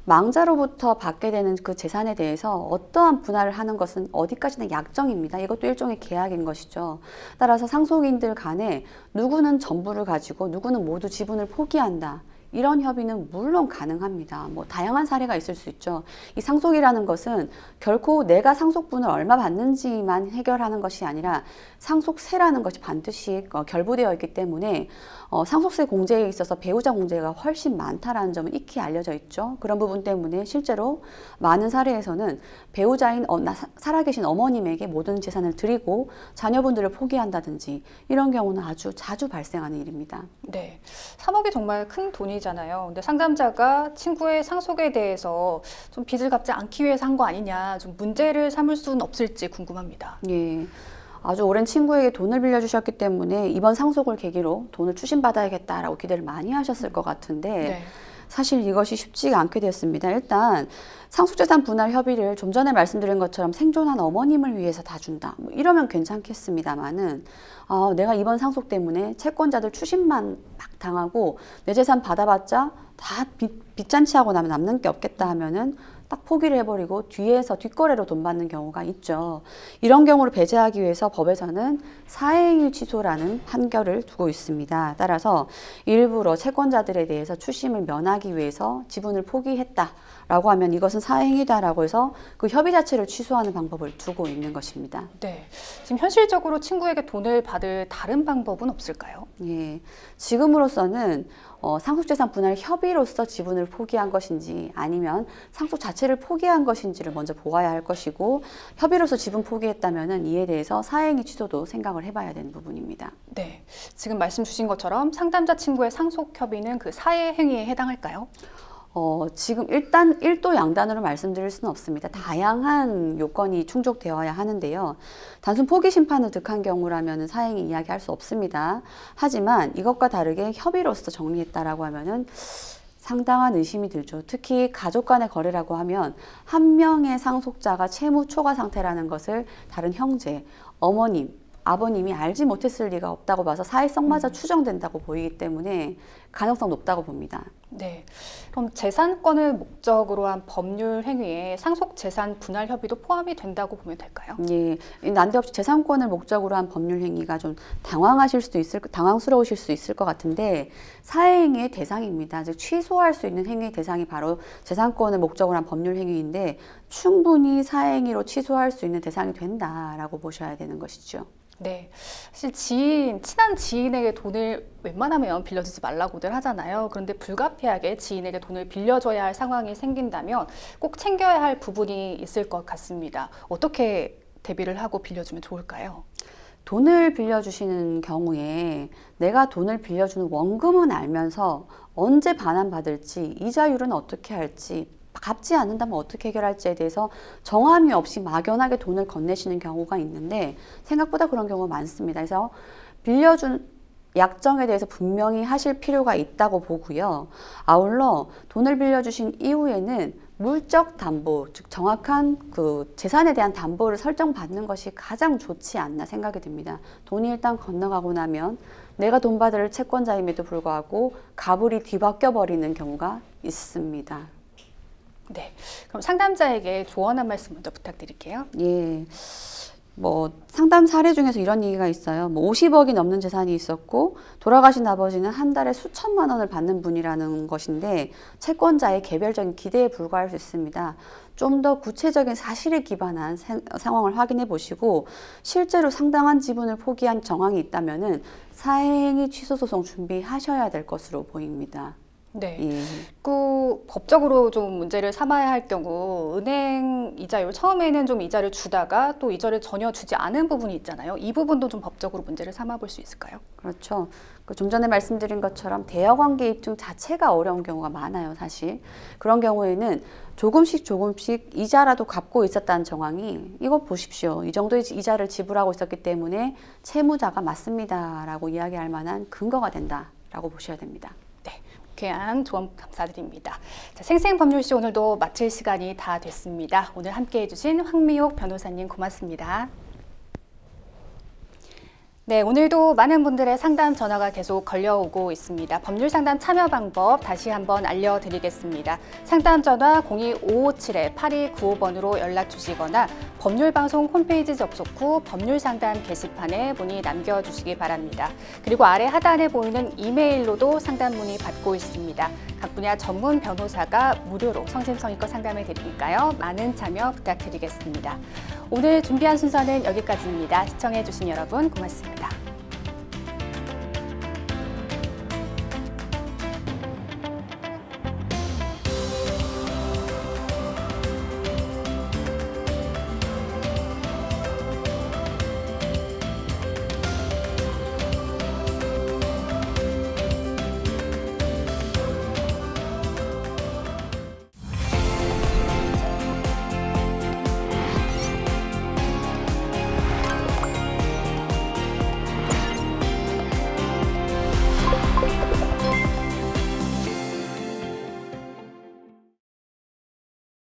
망자로부터 받게 되는 그 재산에 대해서 어떠한 분할을 하는 것은 어디까지나 약정입니다. 이것도 일종의 계약인 것이죠. 따라서 상속인들 간에 누구는 전부를 가지고 누구는 모두 지분을 포기한다. 이런 협의는 물론 가능합니다. 뭐 다양한 사례가 있을 수 있죠. 이 상속이라는 것은 결코 내가 상속분을 얼마 받는지만 해결하는 것이 아니라 상속세라는 것이 반드시 결부되어 있기 때문에 상속세 공제에 있어서 배우자 공제가 훨씬 많다라는 점은 익히 알려져 있죠. 그런 부분 때문에 실제로 많은 사례에서는 배우자인 살아계신 어머님에게 모든 재산을 드리고 자녀분들을 포기한다든지 이런 경우는 아주 자주 발생하는 일입니다. 네, 3억이 정말 큰 돈이잖아요. 근데 상담자가 친구의 상속에 대해서 좀 빚을 갚지 않기 위해서 한 거 아니냐, 좀 문제를 삼을 수는 없을지 궁금합니다. 예. 아주 오랜 친구에게 돈을 빌려주셨기 때문에 이번 상속을 계기로 돈을 추심받아야겠다라고 기대를 많이 하셨을 것 같은데 네. 사실 이것이 쉽지가 않게 되었습니다. 일단 상속재산 분할 협의를 좀 전에 말씀드린 것처럼 생존한 어머님을 위해서 다 준다. 뭐 이러면 괜찮겠습니다만은 내가 이번 상속 때문에 채권자들 추심만 막 당하고 내 재산 받아봤자 다 빚잔치하고 나면 남는 게 없겠다 하면은 딱 포기를 해버리고 뒤에서 뒷거래로 돈 받는 경우가 있죠. 이런 경우를 배제하기 위해서 법에서는 사행위 취소라는 판결을 두고 있습니다. 따라서 일부러 채권자들에 대해서 추심을 면하기 위해서 지분을 포기했다라고 하면 이것은 사행위다라고 해서 그 협의 자체를 취소하는 방법을 두고 있는 것입니다. 네. 지금 현실적으로 친구에게 돈을 받을 다른 방법은 없을까요? 예, 지금으로서는 상속재산 분할 협의로서 지분을 포기한 것인지 아니면 상속 자체를 포기한 것인지를 먼저 보아야 할 것이고 협의로서 지분 포기했다면 이에 대해서 사행위 취소도 생각을 해봐야 되는 부분입니다. 네. 지금 말씀 주신 것처럼 상담자 친구의 상속 협의는 그 사회 행위에 해당할까요? 지금 일단 1도 양단으로 말씀드릴 수는 없습니다. 다양한 요건이 충족되어야 하는데요. 단순 포기 심판을 득한 경우라면 사행위 이야기할 수 없습니다. 하지만 이것과 다르게 협의로서 정리했다라고 하면은 상당한 의심이 들죠. 특히 가족 간의 거래라고 하면 한 명의 상속자가 채무 초과 상태라는 것을 다른 형제, 어머님, 아버님이 알지 못했을 리가 없다고 봐서 사회성마저 추정된다고 보이기 때문에 가능성 높다고 봅니다. 네. 그럼 재산권을 목적으로 한 법률 행위에 상속재산 분할 협의도 포함이 된다고 보면 될까요? 예, 난데없이 재산권을 목적으로 한 법률 행위가 좀 당황스러우실 수 있을 것 같은데 사회행위의 대상입니다. 즉 취소할 수 있는 행위의 대상이 바로 재산권을 목적으로 한 법률 행위인데 충분히 사회행위로 취소할 수 있는 대상이 된다라고 보셔야 되는 것이죠. 네. 사실 친한 지인에게 돈을 웬만하면 빌려주지 말라고들 하잖아요. 그런데 불가피하게 지인에게 돈을 빌려줘야 할 상황이 생긴다면 꼭 챙겨야 할 부분이 있을 것 같습니다. 어떻게 대비를 하고 빌려주면 좋을까요? 돈을 빌려주시는 경우에 내가 돈을 빌려주는 원금은 알면서 언제 반환받을지, 이자율은 어떻게 할지, 갚지 않는다면 어떻게 해결할지에 대해서 정함이 없이 막연하게 돈을 건네시는 경우가 있는데 생각보다 그런 경우가 많습니다. 그래서 빌려준 약정에 대해서 분명히 하실 필요가 있다고 보고요. 아울러 돈을 빌려주신 이후에는 물적 담보, 즉 정확한 그 재산에 대한 담보를 설정받는 것이 가장 좋지 않나 생각이 듭니다. 돈이 일단 건너가고 나면 내가 돈 받을 채권자임에도 불구하고 가불이 뒤바뀌어 버리는 경우가 있습니다. 네. 그럼 상담자에게 조언 한 말씀 먼저 부탁드릴게요. 예. 상담 사례 중에서 이런 얘기가 있어요. 50억이 넘는 재산이 있었고 돌아가신 아버지는 한 달에 수천만 원을 받는 분이라는 것인데 채권자의 개별적인 기대에 불과할 수 있습니다. 좀 더 구체적인 사실에 기반한 상황을 확인해 보시고 실제로 상당한 지분을 포기한 정황이 있다면은 사행위 취소 소송 준비하셔야 될 것으로 보입니다. 네. 예. 그 법적으로 좀 문제를 삼아야 할 경우 은행 이자율 처음에는 좀 이자를 주다가 또 이자를 전혀 주지 않은 부분이 있잖아요. 이 부분도 좀 법적으로 문제를 삼아 볼 수 있을까요? 그렇죠. 좀 전에 말씀드린 것처럼 대여관계 입증 자체가 어려운 경우가 많아요, 사실. 그런 경우에는 조금씩 이자라도 갚고 있었다는 정황이 이거 보십시오. 이 정도의 이자를 지불하고 있었기 때문에 채무자가 맞습니다라고 이야기할 만한 근거가 된다라고 보셔야 됩니다. 네, 유쾌한 조언 감사드립니다. 자, 생생법률시 오늘도 마칠 시간이 다 됐습니다. 오늘 함께해 주신 황미옥 변호사님 고맙습니다. 네, 오늘도 많은 분들의 상담 전화가 계속 걸려오고 있습니다. 법률 상담 참여 방법 다시 한번 알려드리겠습니다. 상담 전화 02-557-8295번으로 연락 주시거나 법률방송 홈페이지 접속 후 법률 상담 게시판에 문의 남겨주시기 바랍니다. 그리고 아래 하단에 보이는 이메일로도 상담 문의 받고 있습니다. 각 분야 전문 변호사가 무료로 성심성의껏 상담해 드리니까요. 많은 참여 부탁드리겠습니다. 오늘 준비한 순서는 여기까지입니다. 시청해 주신 여러분 고맙습니다.